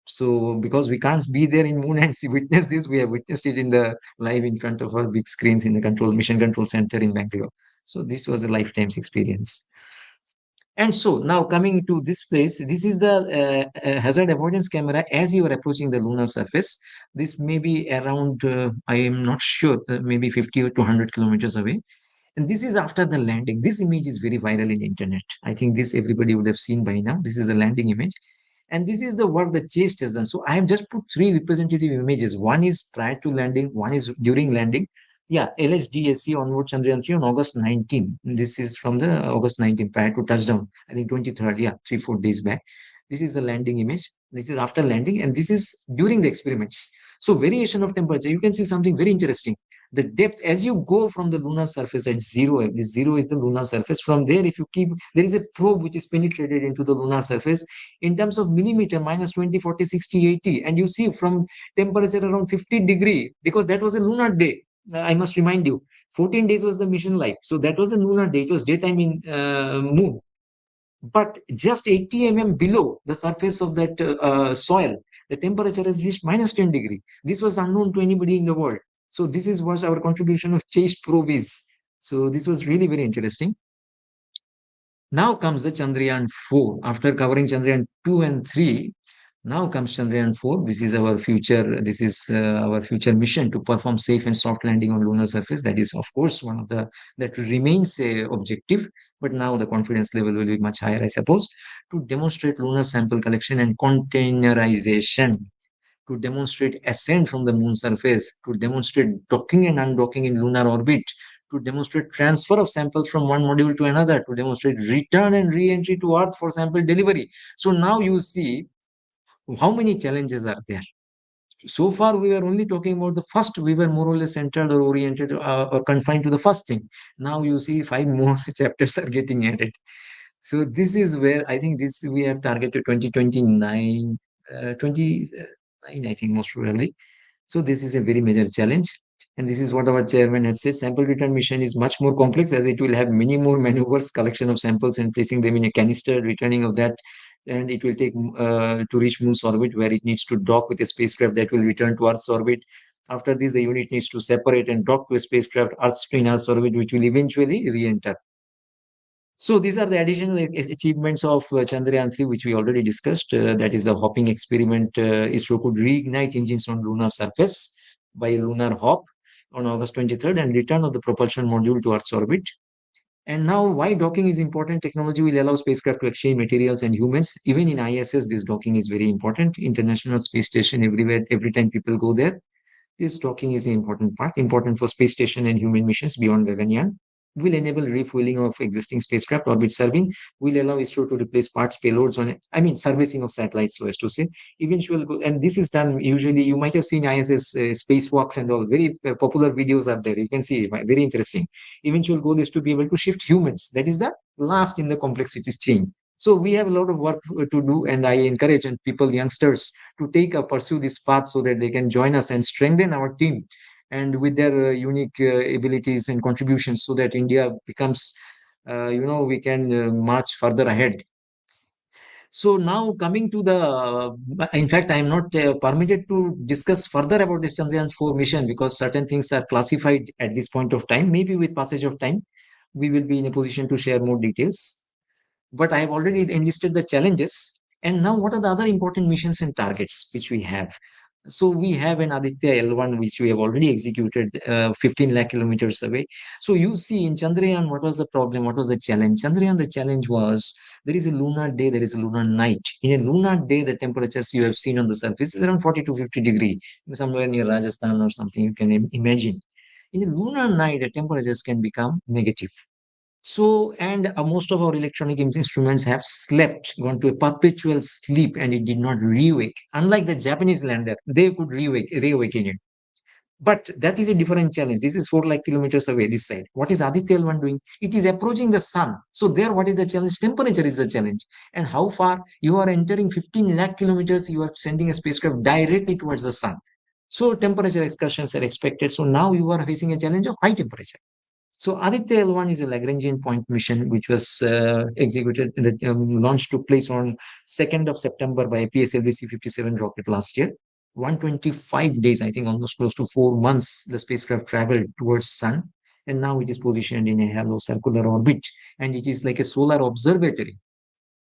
So because we can't be there in moon and see, witness this, we have witnessed it in the live in front of our big screens in the mission control center in Bangalore. So this was a lifetime's experience. And so now coming to this place, this is the hazard avoidance camera as you are approaching the lunar surface. This may be around, I am not sure, maybe 50 or 200 kilometers away. And this is after the landing. This image is very viral in internet. I think this everybody would have seen by now. This is the landing image. And this is the work that Chase has done. So I have just put three representative images. One is prior to landing, one is during landing. Yeah, LSDSC onward Chandrayaan 3 on August 19. This is from the August 19, prior to touchdown. I think 23rd, yeah, 3-4 days back. This is the landing image. This is after landing, and this is during the experiments. So variation of temperature, you can see something very interesting. The depth as you go from the lunar surface at zero, this zero is the lunar surface. From there, if you keep, there is a probe which is penetrated into the lunar surface in terms of millimeter, minus 20, 40, 60, 80. And you see from temperature around 50-degree, because that was a lunar day. I must remind you, 14 days was the mission life. So that was a lunar day. It was daytime in moon. But just 80 mm below the surface of that soil, the temperature has reached minus 10-degree. This was unknown to anybody in the world. So this is what our contribution of chased probe is. So this was really very interesting. Now comes the Chandrayaan 4. After covering Chandrayaan 2 and 3, now comes Chandrayaan 4. This is our future. This is our future mission to perform safe and soft landing on lunar surface. That is, of course, one of the that remains a objective. But now the confidence level will be much higher, I suppose, to demonstrate lunar sample collection and containerization, to demonstrate ascent from the moon surface, to demonstrate docking and undocking in lunar orbit, to demonstrate transfer of samples from one module to another, to demonstrate return and re-entry to Earth for sample delivery. So now you see how many challenges are there. So far, we were only talking about the first. We were more or less centered or oriented or confined to the first thing. Now you see 5 more chapters are getting added. So this is where I think this we have targeted 2029, 29, I think most probably. So this is a very major challenge. And this is what our chairman had said. Sample return mission is much more complex as it will have many more maneuvers, collection of samples and placing them in a canister, returning of that. And it will take to reach Moon's orbit, where it needs to dock with a spacecraft that will return to Earth's orbit. After this, the unit needs to separate and dock to a spacecraft in Earth's orbit, which will eventually re-enter. So these are the additional achievements of Chandrayaan 3, which we already discussed. That is the hopping experiment. ISRO could reignite engines on lunar surface by a lunar hop on August 23rd and return of the propulsion module to Earth's orbit. And now why docking is important, technology will allow spacecraft to exchange materials and humans. Even in ISS, this docking is very important. International Space Station, everywhere, every time people go there, this docking is an important part, important for space station and human missions beyond Gaganyaan. Will enable refueling of existing spacecraft, orbit serving, will allow ISRO to replace parts, payloads on, I mean, servicing of satellites, so as to say. Eventual, and this is done usually, you might have seen ISS spacewalks and all, very popular videos are there. You can see, very interesting. Eventual goal is to be able to shift humans. That is the last in the complexity chain. So we have a lot of work to do, and I encourage and people, youngsters, to take pursue this path so that they can join us and strengthen our team, and with their unique abilities and contributions, so that India becomes, we can march further ahead. So now coming to the, in fact, I am not permitted to discuss further about this Chandrayaan 4 mission because certain things are classified at this point of time. Maybe with passage of time, we will be in a position to share more details. But I have already enlisted the challenges. And now, what are the other important missions and targets which we have? So we have an Aditya L1, which we have already executed 15 lakh kilometers away. So you see in Chandrayaan, what was the problem? What was the challenge? Chandrayaan, the challenge was there is a lunar day, there is a lunar night. In a lunar day, the temperatures you have seen on the surface is around 40 to 50 degree, somewhere near Rajasthan or something, you can imagine. In a lunar night, the temperatures can become negative. So, and most of our electronic instruments have slept, gone to a perpetual sleep, and it did not re-wake. Unlike the Japanese lander, they could reawaken it. But that is a different challenge. This is 4 lakh kilometers away, this side. What is Aditya L1 doing? It is approaching the sun. So there, what is the challenge? Temperature is the challenge. And how far? You are entering 15 lakh kilometers, you are sending a spacecraft directly towards the sun. So temperature excursions are expected. So now you are facing a challenge of high temperature. So Aditya L1 is a Lagrangian point mission which was executed, launch took place on 2nd of September by a PSLV C-57 rocket last year. 125 days, I think almost close to 4 months, the spacecraft traveled towards sun. And now it is positioned in a halo circular orbit. And it is like a solar observatory,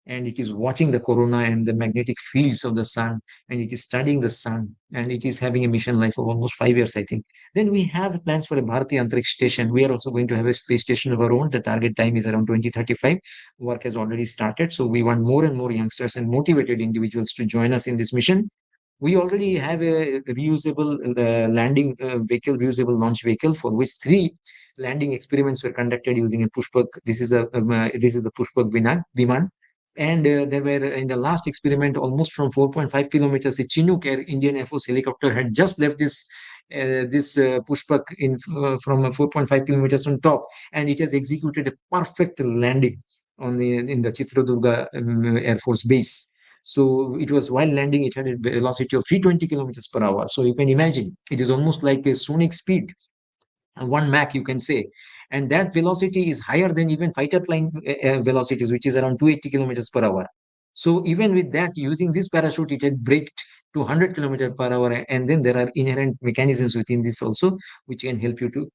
and it is watching the corona and the magnetic fields of the sun, and it is studying the sun, and it is having a mission life of almost 5 years, I think. Then we have plans for a Bharati Antariksh station. We are also going to have a space station of our own. The target time is around 2035. Work has already started. So we want more and more youngsters and motivated individuals to join us in this mission. We already have a reusable landing vehicle, reusable launch vehicle, for which 3 landing experiments were conducted using a Pushpak. This is the Pushpak Viman. And there were in the last experiment almost from 4.5 kilometers, a Chinook Air Indian Air Force helicopter had just left this pushpak in from 4.5 kilometers on top, and it has executed a perfect landing on the in the Chitradurga Air Force base. So it was while landing, it had a velocity of 320 kilometers per hour. So you can imagine it is almost like a sonic speed, one Mach, you can say. And that velocity is higher than even fighter plane velocities, which is around 280 kilometers per hour. So even with that, using this parachute, it had braked to 100 kilometers per hour. And then there are inherent mechanisms within this also, which can help you to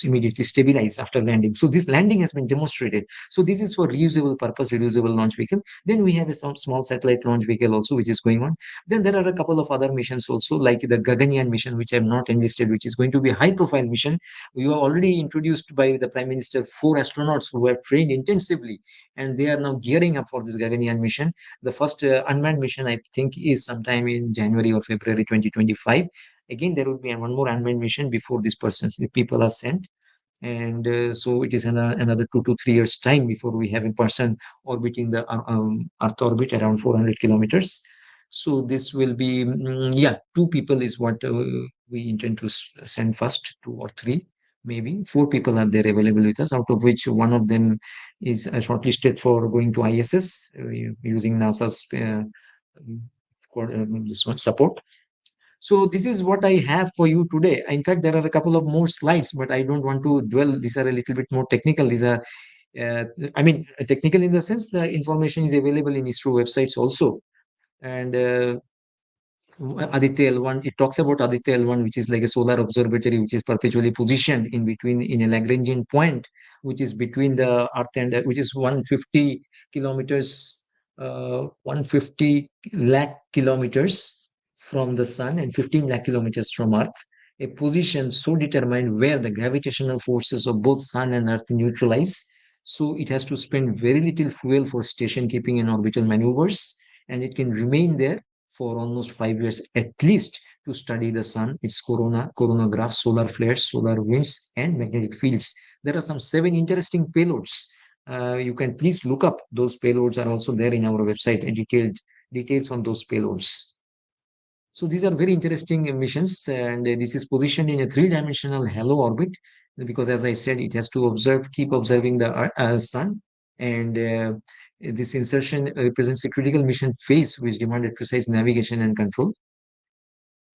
immediately stabilize after landing. So this landing has been demonstrated. So this is for reusable purpose, reusable launch vehicle. Then we have a some small satellite launch vehicle also, which is going on. Then there are a couple of other missions also, like the Gaganyaan mission, which I have not enlisted, which is going to be a high-profile mission. You are already introduced by the Prime Minister 4 astronauts who have trained intensively, and they are now gearing up for this Gaganyaan mission. The first unmanned mission, I think, is sometime in January or February 2025. Again, there will be one more unmanned mission before these persons, the people are sent. And so it is another 2 to 3 years time before we have a person orbiting the Earth orbit around 400 kilometers. So this will be, yeah, 2 people is what we intend to send first, 2 or 3, maybe 4 people are there available with us, out of which one of them is shortlisted for going to ISS using NASA's this one support. So this is what I have for you today. In fact, there are a couple of more slides, but I don't want to dwell. These are a little bit more technical. These are, I mean, technical in the sense the information is available in ISRO websites also. And Aditya L1, it talks about Aditya L1, which is like a solar observatory, which is perpetually positioned in between in a Lagrangian point, which is between the Earth and which is 150 kilometers, 150 lakh kilometers from the sun and 15 lakh kilometers from Earth. A position so determined where the gravitational forces of both sun and Earth neutralize. So it has to spend very little fuel for station keeping and orbital maneuvers, and it can remain there for almost 5 years at least to study the sun, its coronagraphs, solar flares, solar winds, and magnetic fields. There are some 7 interesting payloads. You can please look up those payloads are also there in our website, detailed details on those payloads. So these are very interesting missions, and this is positioned in a three-dimensional halo orbit because, as I said, it has to keep observing the sun, and this insertion represents a critical mission phase which demanded precise navigation and control.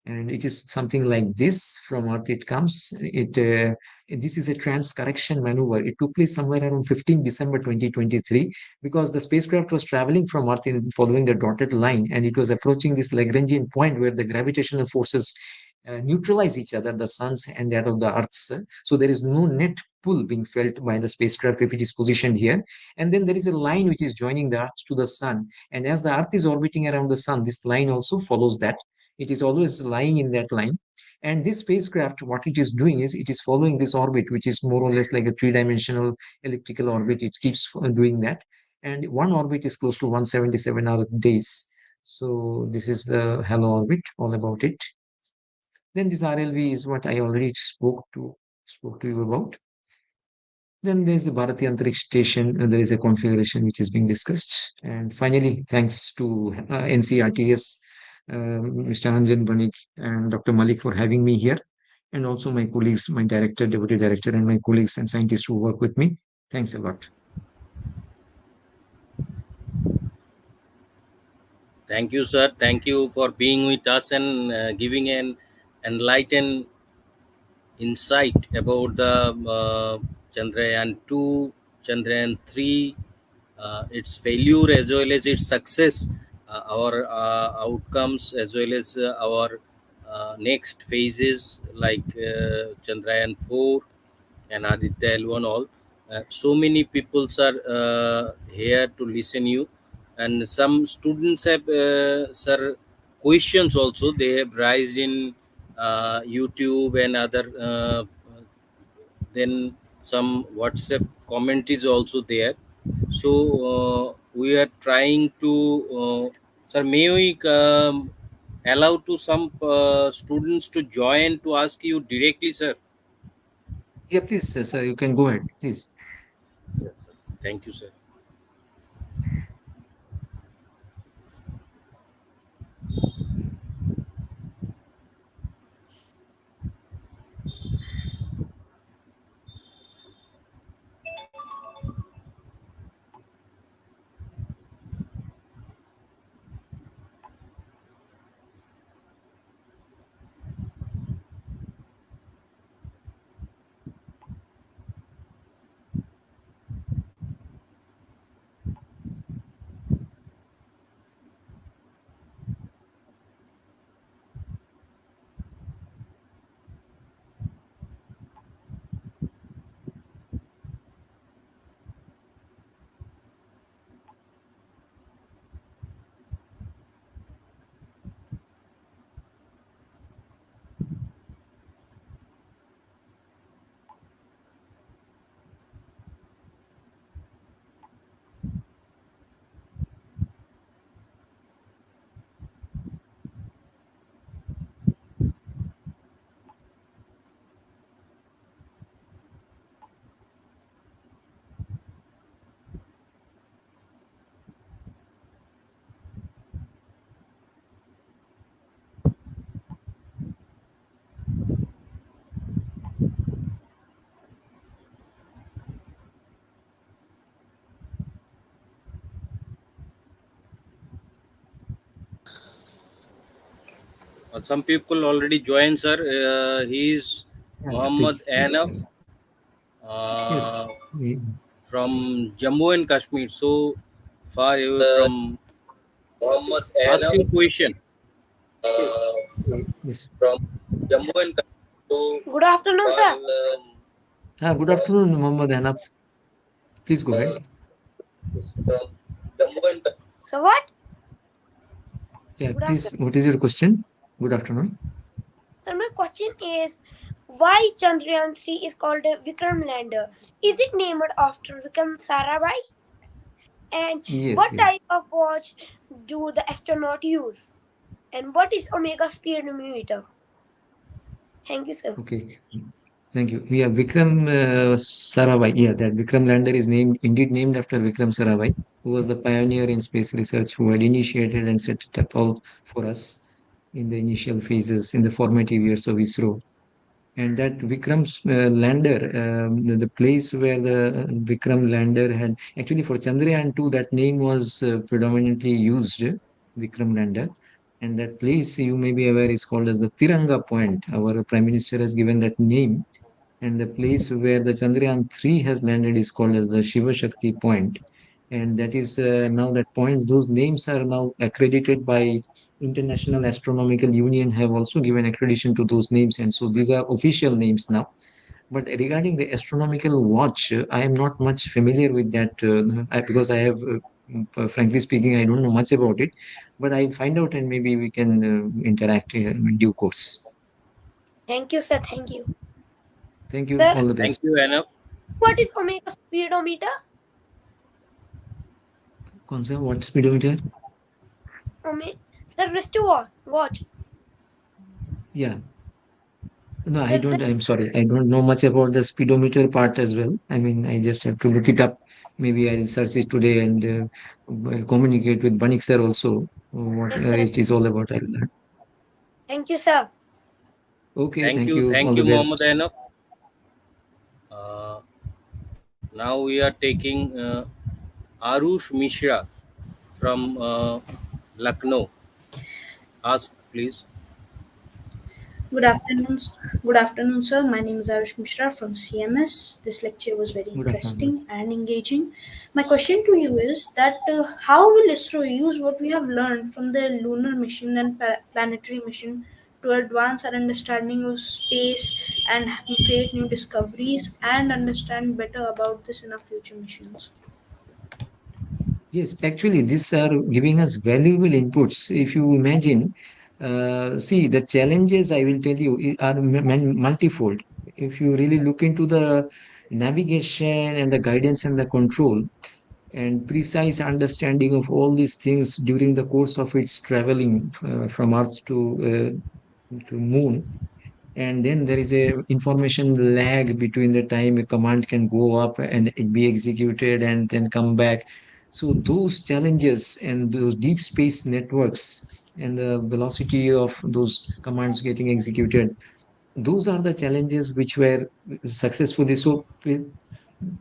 And it is something like this. From Earth it comes. This is a trans correction maneuver. It took place somewhere around 15 December 2023 because the spacecraft was traveling from Earth following the dotted line, and it was approaching this Lagrangian point where the gravitational forces neutralize each other, the sun's and that of the Earth's. So there is no net pull being felt by the spacecraft if it is positioned here. And then there is a line which is joining the Earth to the sun. And as the Earth is orbiting around the sun, this line also follows that. It is always lying in that line. And this spacecraft, what it is doing is it is following this orbit, which is more or less like a three-dimensional elliptical orbit. It keeps doing that. And one orbit is close to 177 hour days. So this is the halo orbit, all about it. Then this RLV is what I already spoke to you about. Then there's a Bharati Antariksh Station, and there is a configuration which is being discussed. And finally, thanks to NCRTS, Mr. Anjan Banik and Dr. Malik for having me here, and also my colleagues, my director, deputy director, and my colleagues and scientists who work with me. Thanks a lot. Thank you, sir. Thank you for being with us and giving an enlightened insight about the Chandrayaan 2, Chandrayaan 3, its failure as well as its success, our outcomes as well as our next phases like Chandrayaan 4 and Aditya L1 all. So many people are here to listen you, and some students have sir questions also they have raised in YouTube and other. Then some WhatsApp comment is also there. So we are trying to, sir, may we allow to some students to join to ask you directly, sir? Yeah, please, sir, you can go ahead, please. Yes, sir. Thank you, sir. Some people already joined, sir. He is Yeah, Muhammad please go Anaf ahead. uh, Yes. from Jammu and Kashmir. So far away from Muhammad ask your question. Yes. Uh, Yes. from Jammu and Kashmir. So good afternoon, sir. Good afternoon, Muhammad Hanaf. Please go ahead. From Jammu and Kashmir. So what? Yeah, Good please. afternoon. What is your question? Good afternoon. And my question is, why Chandrayaan 3 is called a Vikram lander? Is it named after Vikram Sarabhai? And Yes, what yes. type of watch do the astronaut use? And what is omega speedometer? Thank you, sir. Okay. Thank you. Yeah, Vikram Sarabhai. Yeah, that Vikram lander is named after Vikram Sarabhai, who was the pioneer in space research who had initiated and set it up all for us in the initial phases, in the formative years of ISRO. And that Vikram's lander, the place where the Vikram lander had actually for Chandrayaan 2, that name was predominantly used, Vikram lander. And that place, you may be aware, is called as the Tiranga Point. Our Prime Minister has given that name. And the place where the Chandrayaan 3 has landed is called as the Shiva Shakti Point. And that is now that points, those names are now accredited by International Astronomical Union, have also given accreditation to those names. And so these are official names now. But regarding the astronomical watch, I am not much familiar with that because I have, frankly speaking, I don't know much about it. But I'll find out and maybe we can interact in due course. Thank you, sir. Thank you. Thank you. Sir, All the thank best. you, Anna. What is omega speedometer? कौन सा what speedometer? Sir, wrist watch. Yeah. No, I Sir, don't. I'm sorry. I don't know much about the speedometer part as well. I mean, I just have to look it up. Maybe I'll search it today and I'll communicate with Banik sir also what yes, sir. it is all about. I'll learn. Thank you, sir. Okay, Thank thank you. you. All Thank the you, best. Muhammad Anna. Now we are taking Arush Mishra from Lucknow. Ask, please. Good afternoon. Good afternoon, sir. My name is Ayush Mishra from CMS. This lecture was very Good afternoon. interesting and engaging. My question to you is that how will ISRO use what we have learned from the lunar mission and planetary mission to advance our understanding of space and create new discoveries and understand better about this in our future missions? Yes, actually, these are giving us valuable inputs. If you imagine, see, the challenges I will tell you are multifold. If you really look into the navigation and the guidance and the control, and precise understanding of all these things during the course of its traveling from Earth to Moon. And then there is a information lag between the time a command can go up and it be executed and then come back. So those challenges and those deep space networks and the velocity of those commands getting executed, those are the challenges which were successfully so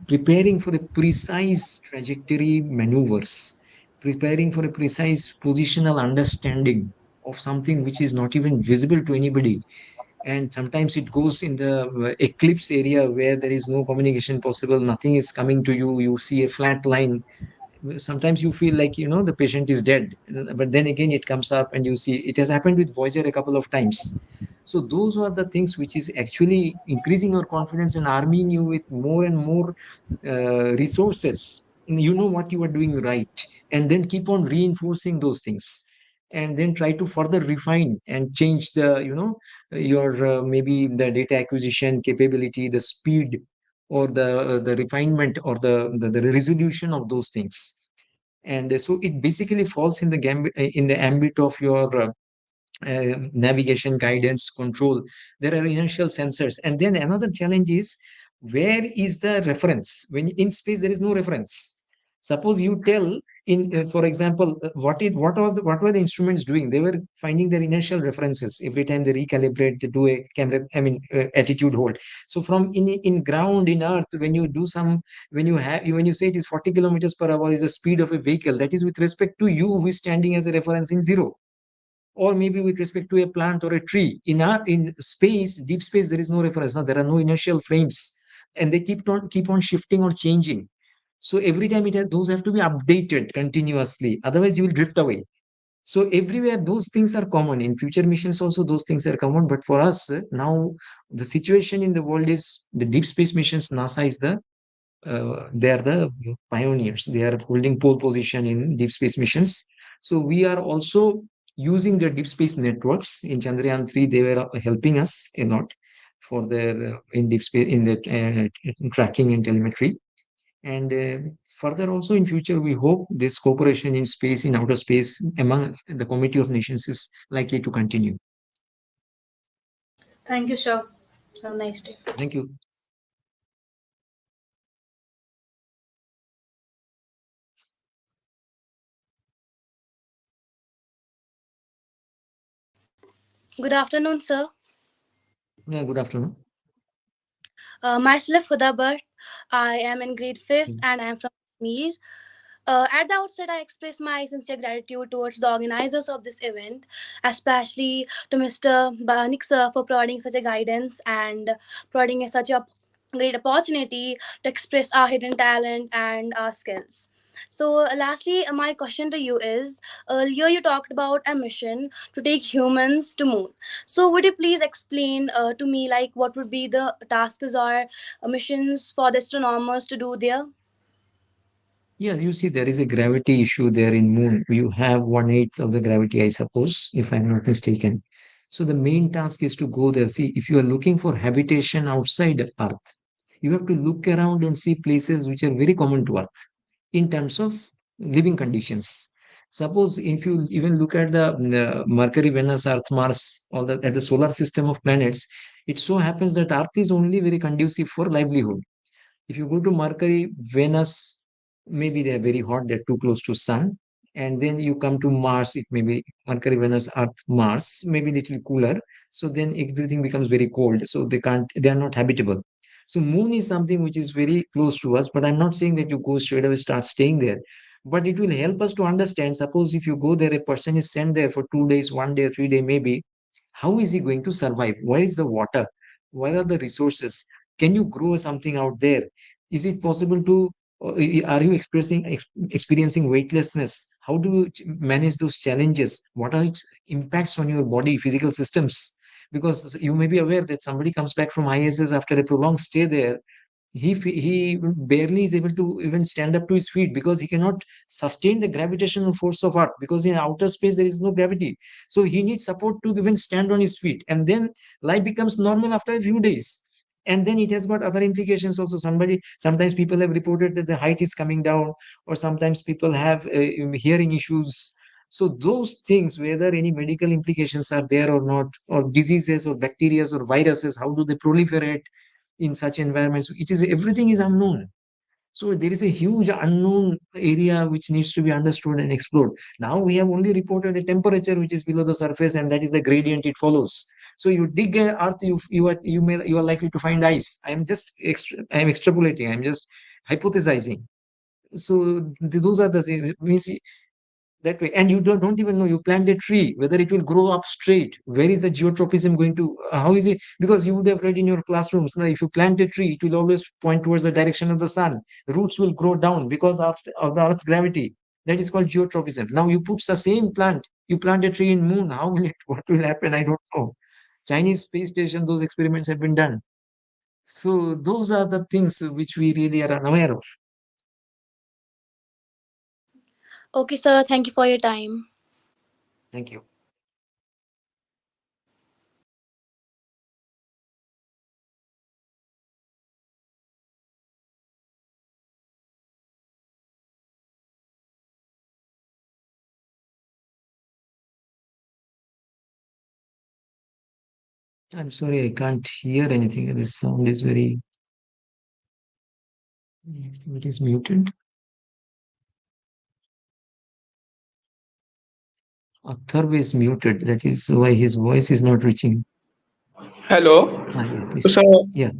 preparing for a precise trajectory maneuvers, preparing for a precise positional understanding of something which is not even visible to anybody. And sometimes it goes in the eclipse area where there is no communication possible, nothing is coming to you, you see a flat line. Sometimes you feel like the patient is dead, but then again it comes up and you see it has happened with Voyager a couple of times. So those are the things which is actually increasing your confidence and arming you with more and more resources. You know what you are doing right, and then keep on reinforcing those things, and then try to further refine and change the your maybe the data acquisition capability, the speed, or the refinement, or the resolution of those things. And so it basically falls in the in the ambit of your navigation, guidance, control. There are inertial sensors. And then another challenge is, where is the reference? When in space there is no reference. Suppose you tell in for example, what were the instruments doing? They were finding their inertial references every time they recalibrate to do a camera, I mean, attitude hold. So from in ground, in earth, when you do some, when you say it is 40 kilometers per hour is the speed of a vehicle, that is with respect to you who is standing as a reference in zero. or maybe with respect to a plant or a tree. In space, deep space, there is no reference. Now, there are no inertial frames, and they keep on shifting or changing. So every time those have to be updated continuously. Otherwise, you will drift away. So everywhere those things are common. In future missions also those things are common. But for us now, the situation in the world is the deep space missions. NASA is they are the pioneers. They are holding pole position in deep space missions. So we are also using the deep space networks. In Chandrayaan 3, they were helping us a lot for their in deep space in the tracking and telemetry. And further also in future, we hope this cooperation in space, in outer space among the Committee of Nations is likely to continue. Thank you, sir. Have a nice day. Thank you. Good afternoon, sir. Yeah, good afternoon. Myself Huda Bhatt. I am in grade 5th Mm. and I am from Kashmir. At the outset, I express my sincere gratitude towards the organizers of this event, especially to Mr. Banik sir for providing such a guidance and providing such a great opportunity to express our hidden talent and our skills. So, lastly, my question to you is: earlier you talked about a mission to take humans to moon. So, would you please explain to me, like, what would be the tasks or missions for the astronomers to do there? Yeah, you see, there is a gravity issue there in Moon. You have 1/8 of the gravity, I suppose, if I'm not mistaken. So the main task is to go there. See, if you are looking for habitation outside of Earth, you have to look around and see places which are very common to Earth in terms of living conditions. Suppose if you even look at the Mercury, Venus, Earth, Mars, all the at the solar system of planets, it so happens that Earth is only very conducive for livelihood. If you go to Mercury, Venus, maybe they are very hot, they're too close to sun. And then you come to Mars, it may be Mercury, Venus, Earth, Mars, maybe little cooler. So then everything becomes very cold. So they are not habitable. So moon is something which is very close to us, but I'm not saying that you go straight away, start staying there. But it will help us to understand. Suppose if you go there, a person is sent there for 2 days, 1 day, 3 day, maybe. How is he going to survive? Where is the water? Where are the resources? Can you grow something out there? Is it possible to are you experiencing weightlessness? How do you manage those challenges? What are its impacts on your body, physical systems? Because you may be aware that somebody comes back from ISS after a prolonged stay there, he barely is able to even stand up to his feet because he cannot sustain the gravitational force of Earth, because in outer space there is no gravity. So he needs support to even stand on his feet, and then life becomes normal after a few days. And then it has got other implications also. Sometimes people have reported that the height is coming down, or sometimes people have hearing issues. So those things, whether any medical implications are there or not, or diseases or bacteria or viruses, how do they proliferate in such environments? Everything is unknown. So there is a huge unknown area which needs to be understood and explored. Now we have only reported a temperature which is below the surface, and that is the gradient it follows. So you dig earth, you are likely to find ice. I am extrapolating, I am just hypothesizing. So those are the things. That way. And you don't even know, you plant a tree, whether it will grow up straight. Where is the geotropism going to, how is it? Because you would have read in your classrooms, now if you plant a tree, it will always point towards the direction of the sun. Roots will grow down because of the earth's gravity. That is called geotropism. Now you put the same plant, you plant a tree in moon, what will happen? I don't know. Chinese space station, those experiments have been done. So those are the things which we really are unaware of. Okay, sir. Thank you for your time. Thank you. I'm sorry, I can't hear anything. The sound is very, it is muted. Atharv is muted. That is why his voice is not reaching. Hello. Yeah, please. So, Yeah.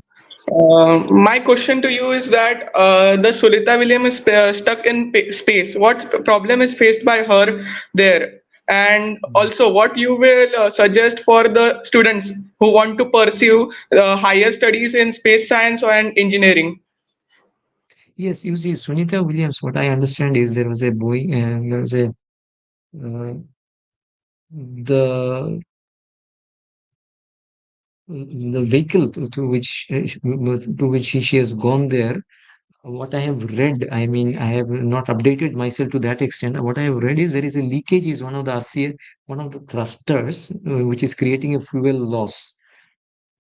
my question to you is that the Sulita William is stuck in space. What problem is faced by her there? and also what you will suggest for the students who want to pursue higher studies in space science and engineering. Yes, you see, Sunita Williams, what I understand is there was a boy, there was a uh, the the vehicle to which she has gone there. What I have read, I mean, I have not updated myself to that extent. What I have read is there is a leakage is one of the RCA, one of the thrusters, which is creating a fuel loss.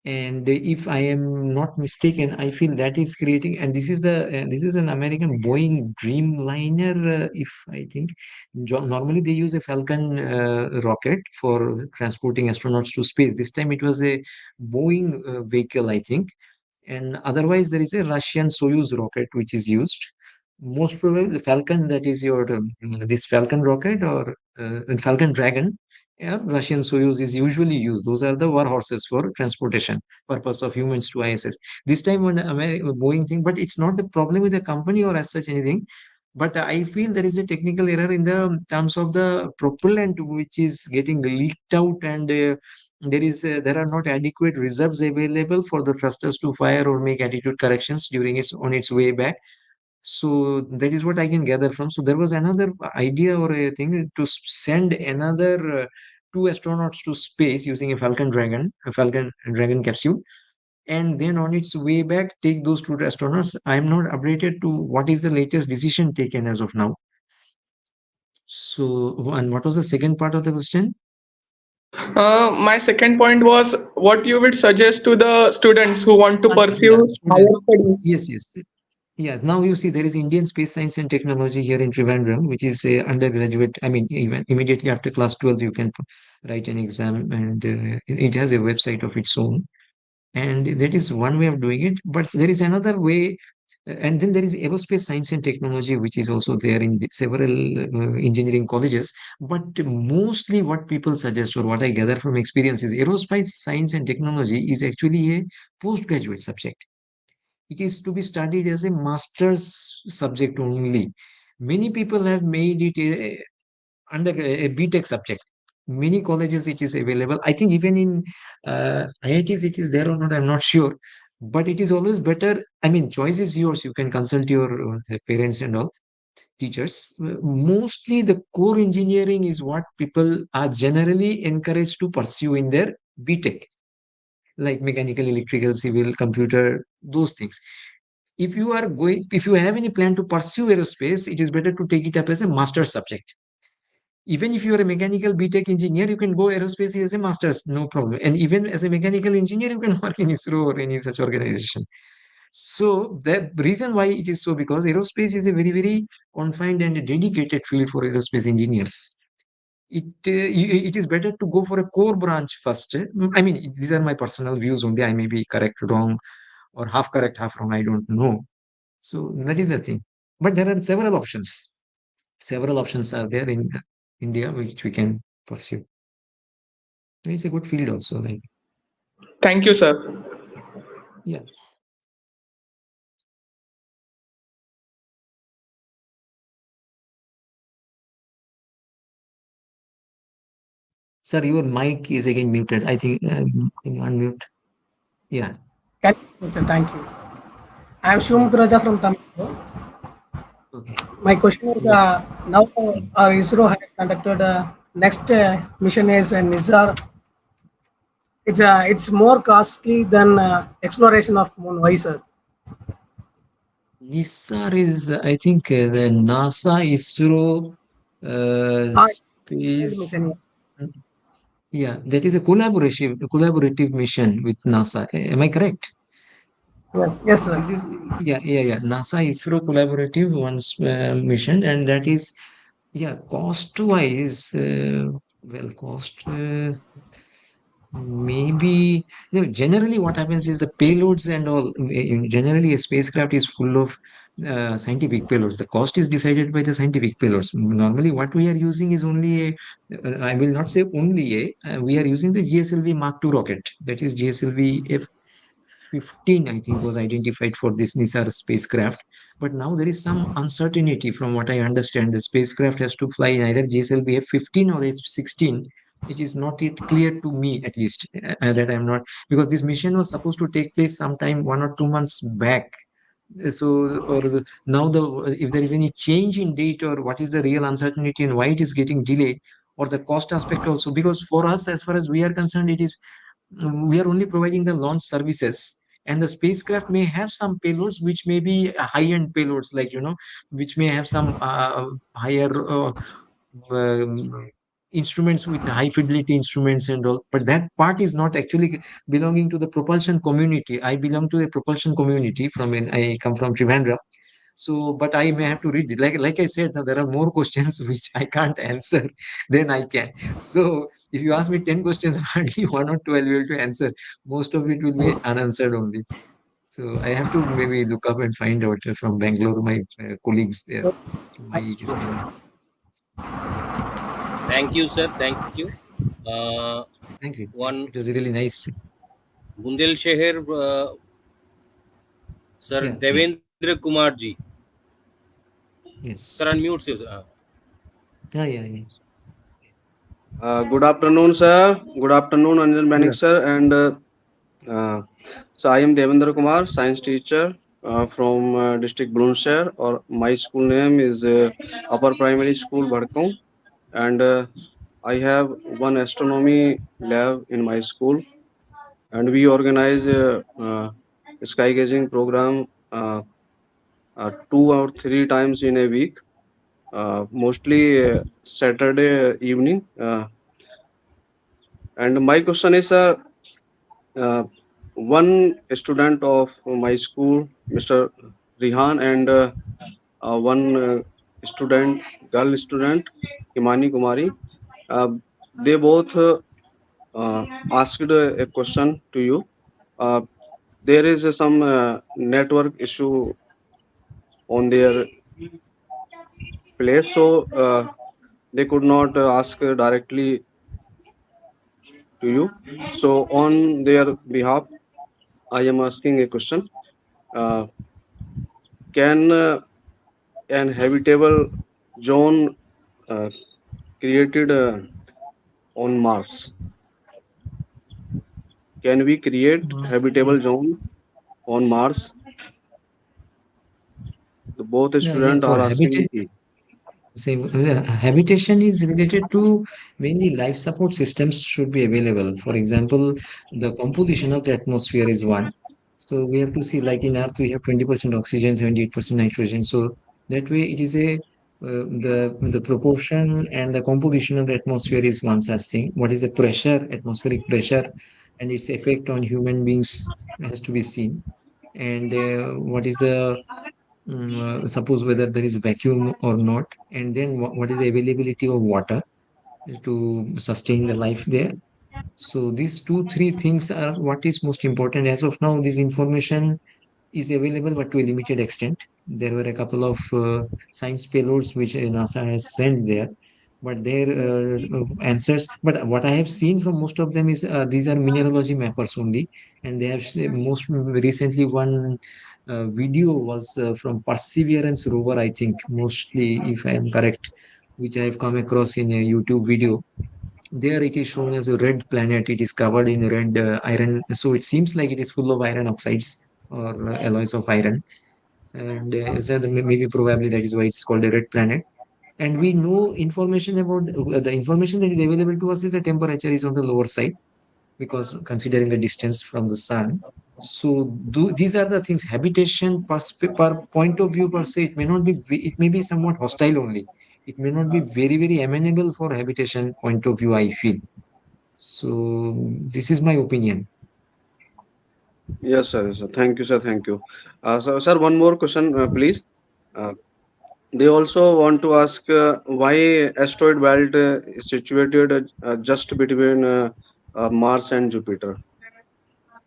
And if I am not mistaken, I feel that is creating, and this is an American Boeing Dreamliner, if I think. Normally they use a Falcon rocket for transporting astronauts to space. This time it was a Boeing vehicle, I think, and otherwise there is a Russian Soyuz rocket which is used. Most probably the Falcon, that is your this Falcon rocket, or Falcon Dragon, yeah, Russian Soyuz is usually used. Those are the war horses for transportation purpose of humans to ISS. This time on the Boeing thing, but it's not the problem with the company or as such anything. But I feel there is a technical error in the terms of the propellant which is getting leaked out, and there are not adequate reserves available for the thrusters to fire or make attitude corrections during its way back. So that is what I can gather from. So there was another idea or a thing to send another two astronauts to space using a Falcon Dragon capsule, and then on its way back take those two astronauts. I am not updated to what is the latest decision taken as of now. So, and what was the second part of the question? My second point was what you would suggest to the students who want to Yeah, pursue higher student. studies. Yes, yes. Yeah, now you see there is Indian Space Science and Technology here in Trivandrum, which is a undergraduate. I mean, even immediately after class 12, you can write an exam, and it has a website of its own. And that is one way of doing it. But there is another way, and then there is Aerospace Science and Technology, which is also there in several engineering colleges. But mostly, what people suggest, or what I gather from experience, is Aerospace Science and Technology is actually a postgraduate subject. It is to be studied as a master's subject only. Many people have made it a BTech subject. Many colleges it is available. I think even in IITs it is there or not, I'm not sure. But it is always better. I mean, choice is yours. You can consult your parents and all teachers. Mostly the core engineering is what people are generally encouraged to pursue in their BTech, like mechanical, electrical, civil, computer, those things. If you have any plan to pursue aerospace, it is better to take it up as a master's subject. Even if you are a mechanical BTech engineer, you can go aerospace as a master's, no problem. And even as a mechanical engineer, you can work in ISRO or any such organization. So the reason why it is so, because aerospace is a very, very confined and dedicated field for aerospace engineers. It is better to go for a core branch first. I mean, these are my personal views only. I may be correct, wrong, or half correct, half wrong. I don't know. So that is the thing. But there are several options. Several options are there in India which we can pursue. It's a good field also. Like, Thank you, sir. yeah. Sir, your mic is again muted. I think can you unmute. Yeah. Can you, sir, thank you. I am Yeah. Shivamukh from Tamil Nadu. Okay. My question is now ISRO has conducted next mission is NISAR. It's more costly than exploration of moon. Why, sir? NISAR is, I think, the NASA ISRO Ah, space. mission. Yeah, that is a collaborative mission with NASA. Am I correct? Yeah. Yes, sir. This is, yeah. NASA ISRO collaborative one's mission, and that is, yeah, cost wise, well, cost. Maybe, generally what happens is the payloads and all. Generally, a spacecraft is full of scientific payloads. The cost is decided by the scientific payloads. Normally, what we are using is only a, I will not say only a, we are using the GSLV Mark II rocket. That is GSLV F15, I think, was identified for this NISAR spacecraft. But now there is some uncertainty from what I understand. The spacecraft has to fly in either GSLV F-15 or F-16. It is not yet clear to me, at least, that I'm not, because this mission was supposed to take place sometime 1 or 2 months back. So, now if there is any change in date, or what is the real uncertainty and why it is getting delayed, or the cost aspect also, because for us, as far as we are concerned, it is we are only providing the launch services, and the spacecraft may have some payloads which may be high-end payloads, like, which may have some higher um, instruments, with high fidelity instruments and all, but that part is not actually belonging to the propulsion community. I belong to the propulsion community, I come from Trivandrum. So, but I may have to read it. Like I said, now there are more questions which I can't answer than I can. So, if you ask me 10 questions, hardly one or two I'll be able to answer. Most of it will be unanswered only. So, I have to maybe look up and find out from Bangalore, my colleagues there, why it is coming. Thank you, sir. Thank you. Thank you. One It was really nice. Bundel Sheher, sir Yeah, yeah, Devendra Kumar ji. Sir, yes. unmute sir. Yeah, yeah, yeah. Good afternoon, sir. Good afternoon, Anjan Good Manik, sir. And uh, so I am Devendra Kumar, science teacher from district Bulandshahr. Or my school name is Upper Primary School, Bhadkam. And I have one astronomy lab in my school. And we organize sky gazing program 2 or 3 times in a week. Mostly Saturday evening. And my question is, one student of my school, Mr. Rihan, and one student, girl student, Imani Kumari, uh, they both asked a question to you. Uh, there is some network issue on their place, so they could not ask directly to you. So, on their behalf, I am asking a question. Uh, can an habitable zone uh, created on Mars? Can we create Yeah, habitable zone on Mars? The both yeah, yeah. students For are habitat, asking me. Same, habitation is related to mainly life support systems should be available. For example, the composition of the atmosphere is one. So we have to see, like in Earth, we have 20% oxygen, 78% nitrogen. So that way, it is the proportion and the composition of the atmosphere is one such thing. What is the pressure, atmospheric pressure, and its effect on human beings has to be seen. And what is the suppose whether there is vacuum or not, and then what is the availability of water to sustain the life there. So these two, three things are what is most important. As of now, this information is available, but to a limited extent. There were a couple of science payloads which NASA has sent there, but their answers. But what I have seen from most of them is these are mineralogy mappers only, and they have most recently one video was from Perseverance rover, I think, mostly, if I am correct, which I have come across in a YouTube video. There it is shown as a red planet. It is covered in red iron. So it seems like it is full of iron oxides or alloys of iron. And so maybe probably that is why it's called a red planet. And we know information about the information that is available to us is the temperature is on the lower side, because considering the distance from the sun. So these are the things. Habitation per point of view per se, it may not be. It may be somewhat hostile only. It may not be very very amenable for habitation point of view, I feel. So this is my opinion. Yes, sir. Yes, sir. Thank you, sir. Thank you. So, sir, one more question, please. Uh, they also want to ask why asteroid belt is situated just between Mars and Jupiter.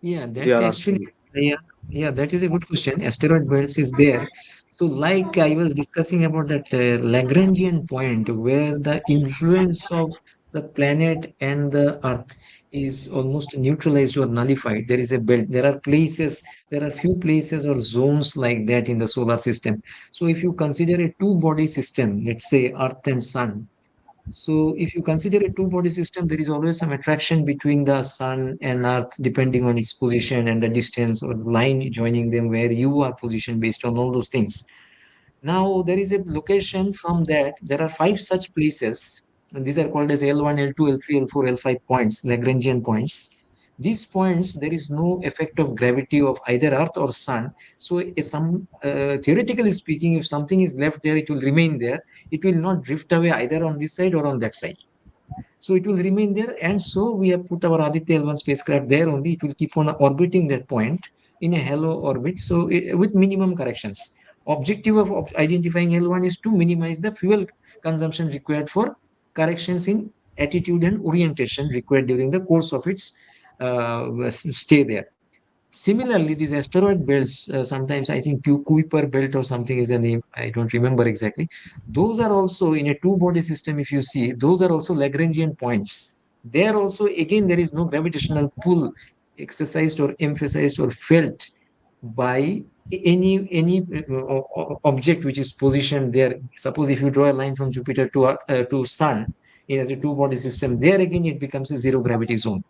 Yeah, They that are actually, asking. yeah, yeah, that is a good question. Asteroid belts is there. So, like I was discussing about that Lagrangian point, where the influence of the planet and the Earth is almost neutralized or nullified. There is a belt. There are places, there are few places or zones like that in the solar system. So if you consider a two-body system, let's say Earth and Sun, so if you consider a two-body system, there is always some attraction between the Sun and Earth, depending on its position and the distance or the line joining them, where you are positioned based on all those things. Now there is a location from that. There are five such places, and these are called as L1, L2, L3, L4, L5 points, Lagrangian points. These points, there is no effect of gravity of either Earth or Sun. So, theoretically speaking, if something is left there, it will remain there. It will not drift away either on this side or on that side. So it will remain there. And so we have put our Aditya L1 spacecraft there only. It will keep on orbiting that point in a halo orbit. So with minimum corrections. Objective of identifying L1 is to minimize the fuel consumption required for corrections in attitude and orientation required during the course of its stay there. Similarly, these asteroid belts, sometimes I think Kuiper belt or something is the name, I don't remember exactly. Those are also in a two-body system, if you see, those are also Lagrangian points. There also, again, there is no gravitational pull exercised or emphasized or felt by any object which is positioned there. Suppose if you draw a line from Jupiter to Sun as a two-body system, there again it becomes a zero gravity zone.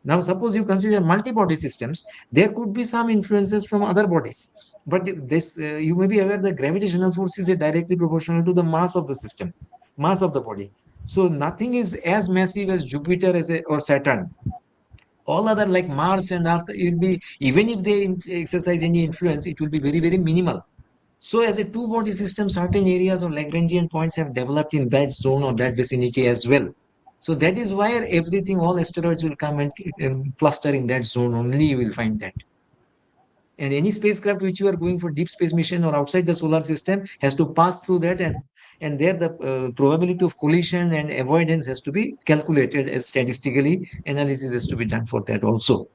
Now, suppose you consider multi-body systems, there could be some influences from other bodies. But this, you may be aware that gravitational force is directly proportional to the mass of the system, mass of the body. So nothing is as massive as Jupiter or Saturn. All other like Mars and Earth will be, even if they exercise any influence, it will be very, very minimal. So as a two-body system, certain areas or Lagrangian points have developed in that zone or that vicinity as well. So that is why everything, all asteroids will come and cluster in that zone only, you will find that. And any spacecraft which you are going for deep space mission or outside the solar system has to pass through that, and there the probability of collision and avoidance has to be calculated as statistically. Analysis has to be done for that also.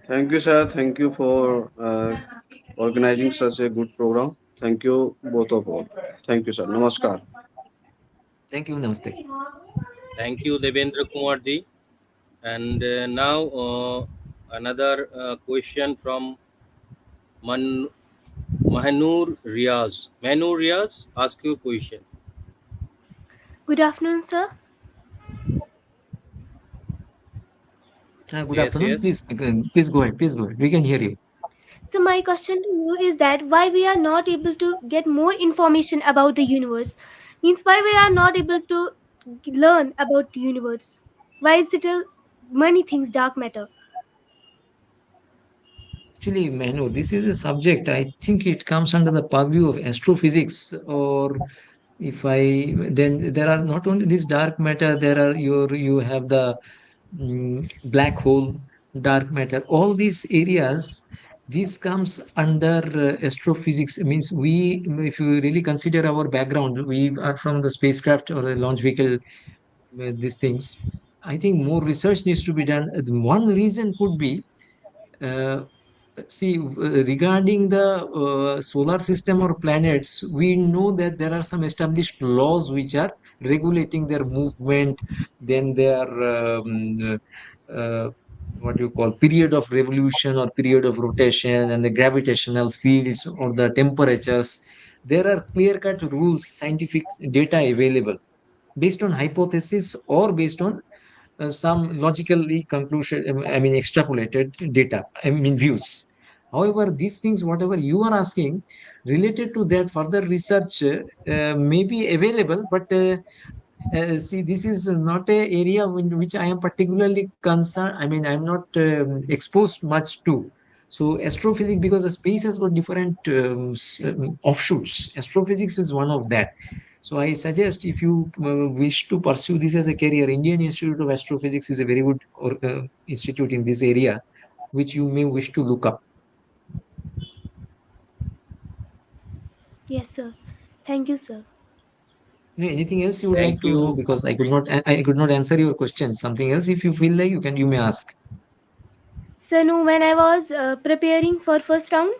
Thank you, sir. Thank you for organizing such a good program. Thank you, both of all. Thank you, sir. Namaskar. Thank you. Namaste. Thank you, Devendra Kumar ji. And now another question from Mahanur Riaz. Mahanur Riaz, ask your question. Good afternoon, sir. Good Yes, afternoon. yes. Please go ahead. Please go ahead. We can hear you. So my question to you is that why we are not able to get more information about the universe? Means why we are not able to learn about the universe? Why is it many things dark matter? Actually, Manu, this is a subject. I think it comes under the purview of astrophysics, or if I then there are not only this dark matter, there are you have the black hole, dark matter, all these areas. This comes under astrophysics. It means we, if you really consider our background, we are from the spacecraft or the launch vehicle, these things. I think more research needs to be done. One reason could be. Uh, See, regarding the solar system or planets, we know that there are some established laws which are regulating their movement, then their what you call period of revolution or period of rotation, and the gravitational fields or the temperatures. There are clear-cut rules, scientific data available based on hypothesis or based on some logically conclusion, I mean, extrapolated data, I mean, views. However, these things, whatever you are asking, related to that, further research may be available, but see, this is not a area in which I am particularly concerned. I mean, I'm not exposed much to. So astrophysics, because the space has got different offshoots. Astrophysics is one of that. So I suggest if you wish to pursue this as a career, Indian Institute of Astrophysics is a very good institute in this area, which you may wish to look up. Yes, sir. Thank you, sir. Anything else you would like Thank to know? you. Because I could not answer your question. Something else, if you feel like you may ask. So no, when I was preparing for first round,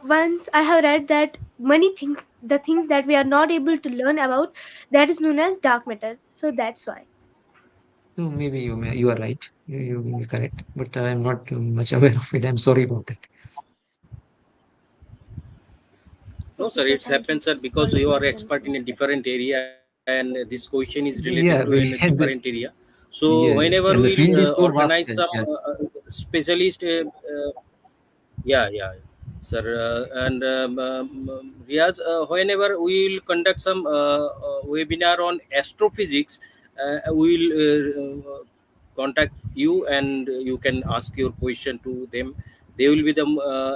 once I have read that many things, the things that we are not able to learn about, that is known as dark matter. So that's why. So maybe you are right. You're correct, but I am not much aware of it. I'm sorry about that. No, Okay, sir, sir, it's thank you happened, sir, for because your you are question. expert in a different area, and this question is related to a Yeah, different and area. So yeah, whenever and the we'll field is so vast. organize some specialist, yeah, yeah, sir. And Riaz, whenever we will conduct some webinar on astrophysics, we will contact you, and you can ask your question to them. They will be the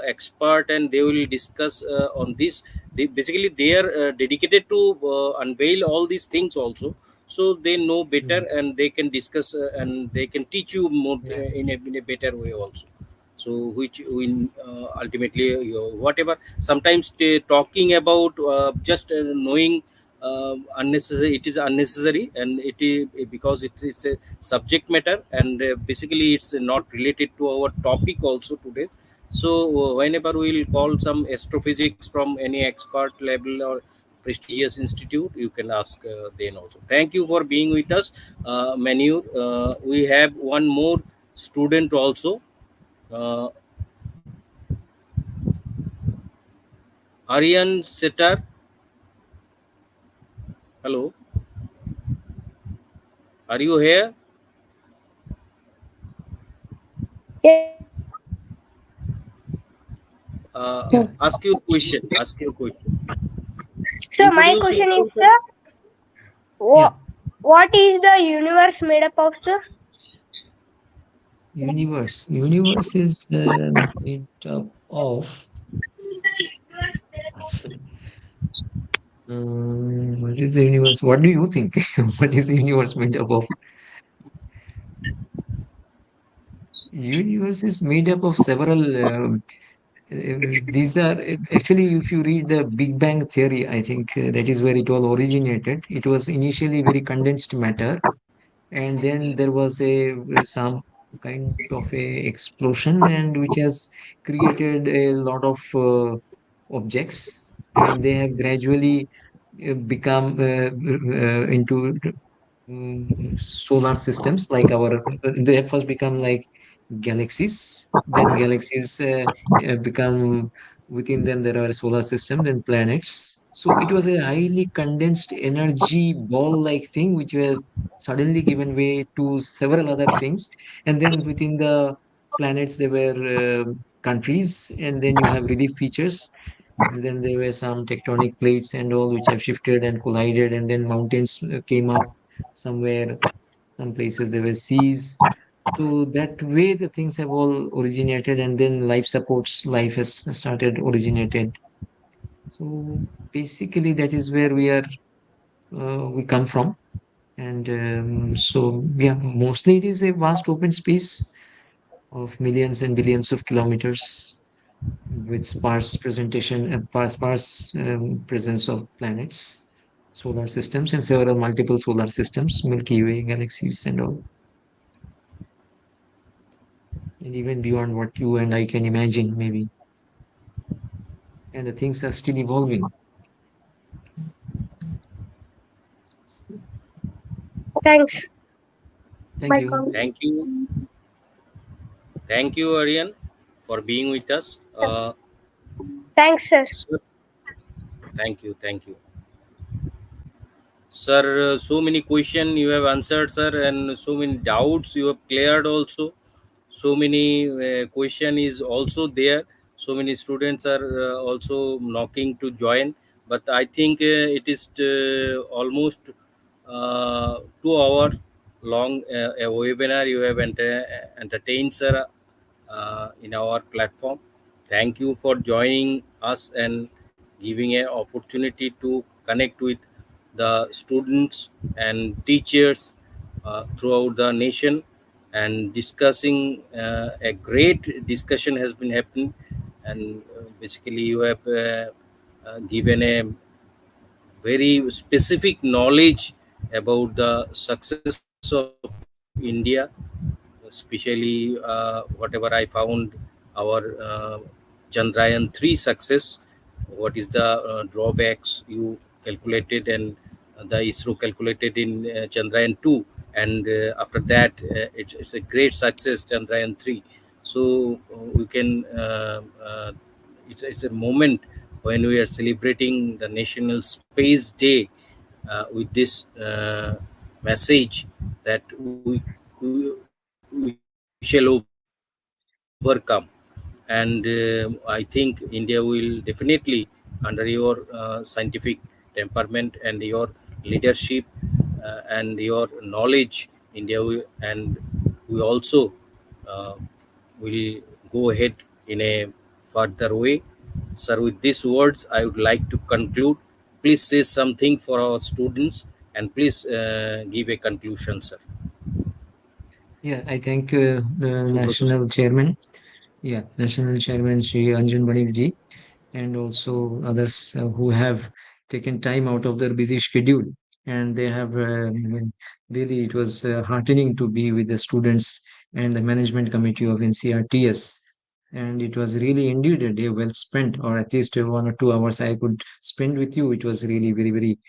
expert, and they will discuss on this. Basically, they are dedicated to unveil all these things also, so they know better, Mm, and they can discuss, and they can teach you more yeah, in a better way also. So which we ultimately, whatever, sometimes talking about just knowing unnecessary, it is unnecessary, and it is because it's a subject matter, and basically it's not related to our topic also today. So whenever we will call some astrophysics from any expert level or prestigious institute, you can ask then also. Thank you for being with us, Manur. We have one more student also, uh, Aryan Setar. Hello, are you here? yeah, Ask your question. Ask your question. So my Introduce question is, yourself. sir, yeah. what is the universe made up of, sir? Universe is made up of. What is the universe? What do you think? What is the universe made up of? Universe is made up of several. These are actually, if you read the Big Bang theory, I think that is where it all originated. It was initially very condensed matter, and then there was a some kind of a explosion, and which has created a lot of objects, and they have gradually become into solar systems like our. They have first become like galaxies, then galaxies become, within them there are solar systems and planets. So it was a highly condensed energy ball like thing which were suddenly given way to several other things, and then within the planets there were countries, and then you have relief features, and then there were some tectonic plates and all which have shifted and collided, and then mountains came up somewhere, some places there were seas. So that way the things have all originated, and then life supports life has started originated. So basically that is where we come from. And so yeah, mostly it is a vast open space of millions and billions of kilometers with sparse presence of planets, solar systems, and several multiple solar systems, Milky Way, galaxies, and all, and even beyond what you and I can imagine, maybe. And the things are still evolving. Thanks. Thank My you. comment. Thank you. Thank you, Aryan, for being with us. Thanks, sir. Sir, thank you. Thank you. Sir, so many questions you have answered, sir, and so many doubts you have cleared also. So many question is also there. So many students are also knocking to join, but I think it is almost 2 hour long a webinar you have entertained, sir, in our platform. Thank you for joining us and giving an opportunity to connect with the students and teachers throughout the nation, and discussing a great discussion has been happening, and basically you have given a very specific knowledge about the success of India, especially whatever I found our Chandrayaan 3 success, what is the drawbacks you calculated, and the ISRO calculated in Chandrayaan 2, and after that it's a great success, Chandrayaan 3. So we can it's a moment when we are celebrating the National Space Day with this message that we shall overcome. And I think India will definitely, under your scientific temperament and your leadership and your knowledge, India will, and we also uh, will go ahead in a further way. Sir, with these words, I would like to conclude. Please say something for our students, and please give a conclusion, sir. Yeah, I thank the Subrata, sir. National Chairman. Yeah, National Chairman Shri Anjan Banikji, and also others who have taken time out of their busy schedule. And they have really, it was heartening to be with the students and the management committee of NCRTS. And it was really indeed a day well spent, or at least 1 or 2 hours I could spend with you. It was really very, very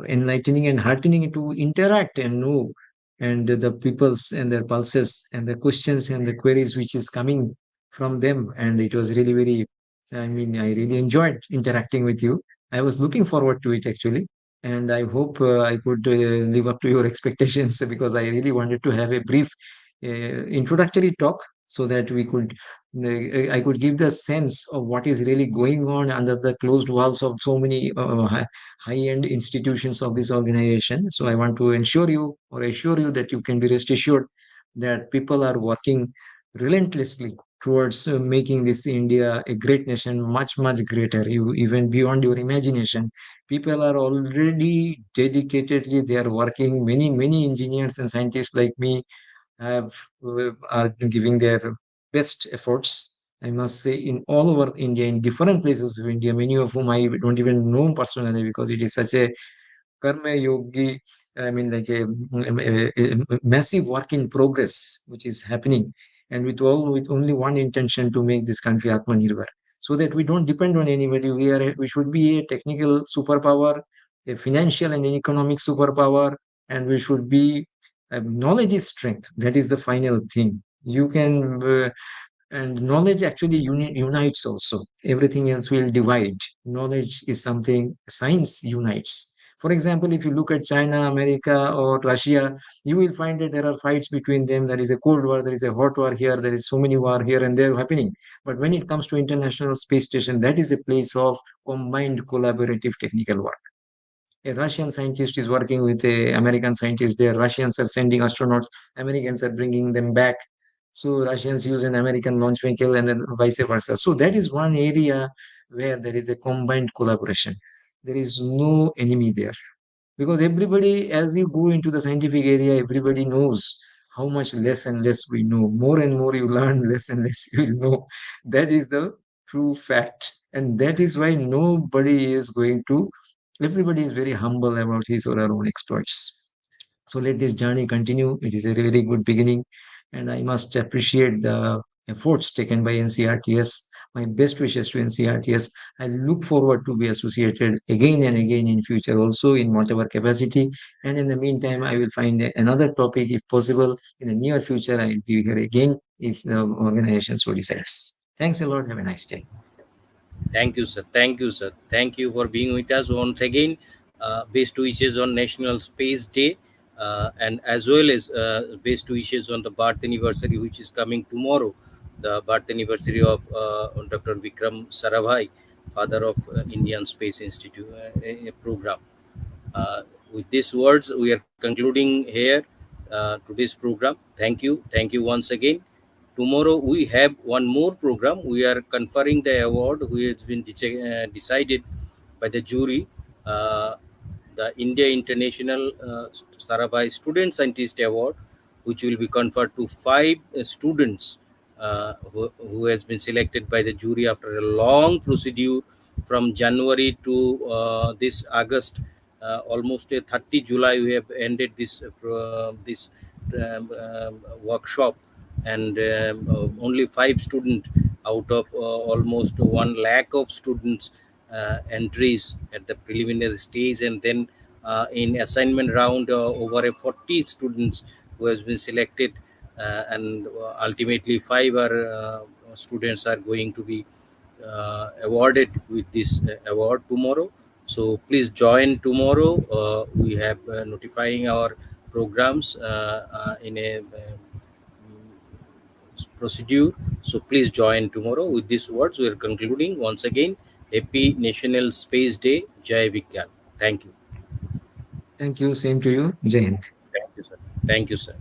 enlightening and heartening to interact and know and the peoples and their pulses and the questions and the queries which is coming from them. And it was really very, I mean, I really enjoyed interacting with you. I was looking forward to it actually. And I hope I could live up to your expectations because I really wanted to have a brief introductory talk so that we could, I could give the sense of what is really going on under the closed walls of so many high-end institutions of this organization. So I want to ensure you or assure you that you can be rest assured that people are working relentlessly towards making this India a great nation, much, much greater, even beyond your imagination. People are already dedicatedly, they are working. Many, many engineers and scientists like me have are giving their best efforts. I must say, in all over India, in different places of India, many of whom I don't even know personally because it is such a karma yogi, I mean, like a massive work in progress which is happening, and with only one intention to make this country Atmanirbhar, so that we don't depend on anybody. We should be a technical superpower, a financial and an economic superpower, and we should be knowledge is strength. That is the final thing. You can and knowledge actually unites also. Everything else will divide. Knowledge is something science unites. For example, if you look at China, America, or Russia, you will find that there are fights between them. There is a cold war, there is a hot war here, there is so many war here and there happening. But when it comes to International Space Station, that is a place of combined collaborative technical work. A Russian scientist is working with a American scientist there. Russians are sending astronauts, Americans are bringing them back. So Russians use an American launch vehicle and then vice versa. So that is one area where there is a combined collaboration. There is no enemy there because everybody, as you go into the scientific area, everybody knows how much less and less we know. More and more you learn, less and less you will know. That is the true fact. And that is why nobody is going to, everybody is very humble about his or her own exploits. So let this journey continue. It is a really good beginning. And I must appreciate the efforts taken by NCRTS. My best wishes to NCRTS. I look forward to be associated again and again in future also in whatever capacity. And in the meantime, I will find another topic if possible. In the near future, I will be here again if the organization so decides. Thanks a lot. Have a nice day. Thank you, sir. Thank you, sir. Thank you for being with us once again. Best wishes on National Space Day, and as well as best wishes on the birth anniversary, which is coming tomorrow, the birth anniversary of Dr. Vikram Sarabhai, father of Indian Space Institute program. Uh, with these words, we are concluding here today's program. Thank you. Thank you once again. Tomorrow we have one more program. We are conferring the award which has been decided by the jury, uh, the India International Sarabhai Student Scientist Award, which will be conferred to 5 students who has been selected by the jury after a long procedure from January to this August. Almost a 30 July we have ended this workshop, and only 5 students out of almost 1 lakh of students entries at the preliminary stage, and then in assignment round over 40 students who has been selected, and ultimately 5 students are going to be awarded with this award tomorrow. So please join tomorrow. We have notifying our programs in a procedure. So please join tomorrow. With these words, we are concluding. Once again, happy National Space Day. Jai Vigyan. Thank you. Thank you. Same to you. Jai Hind. Thank you, sir. Thank you, sir.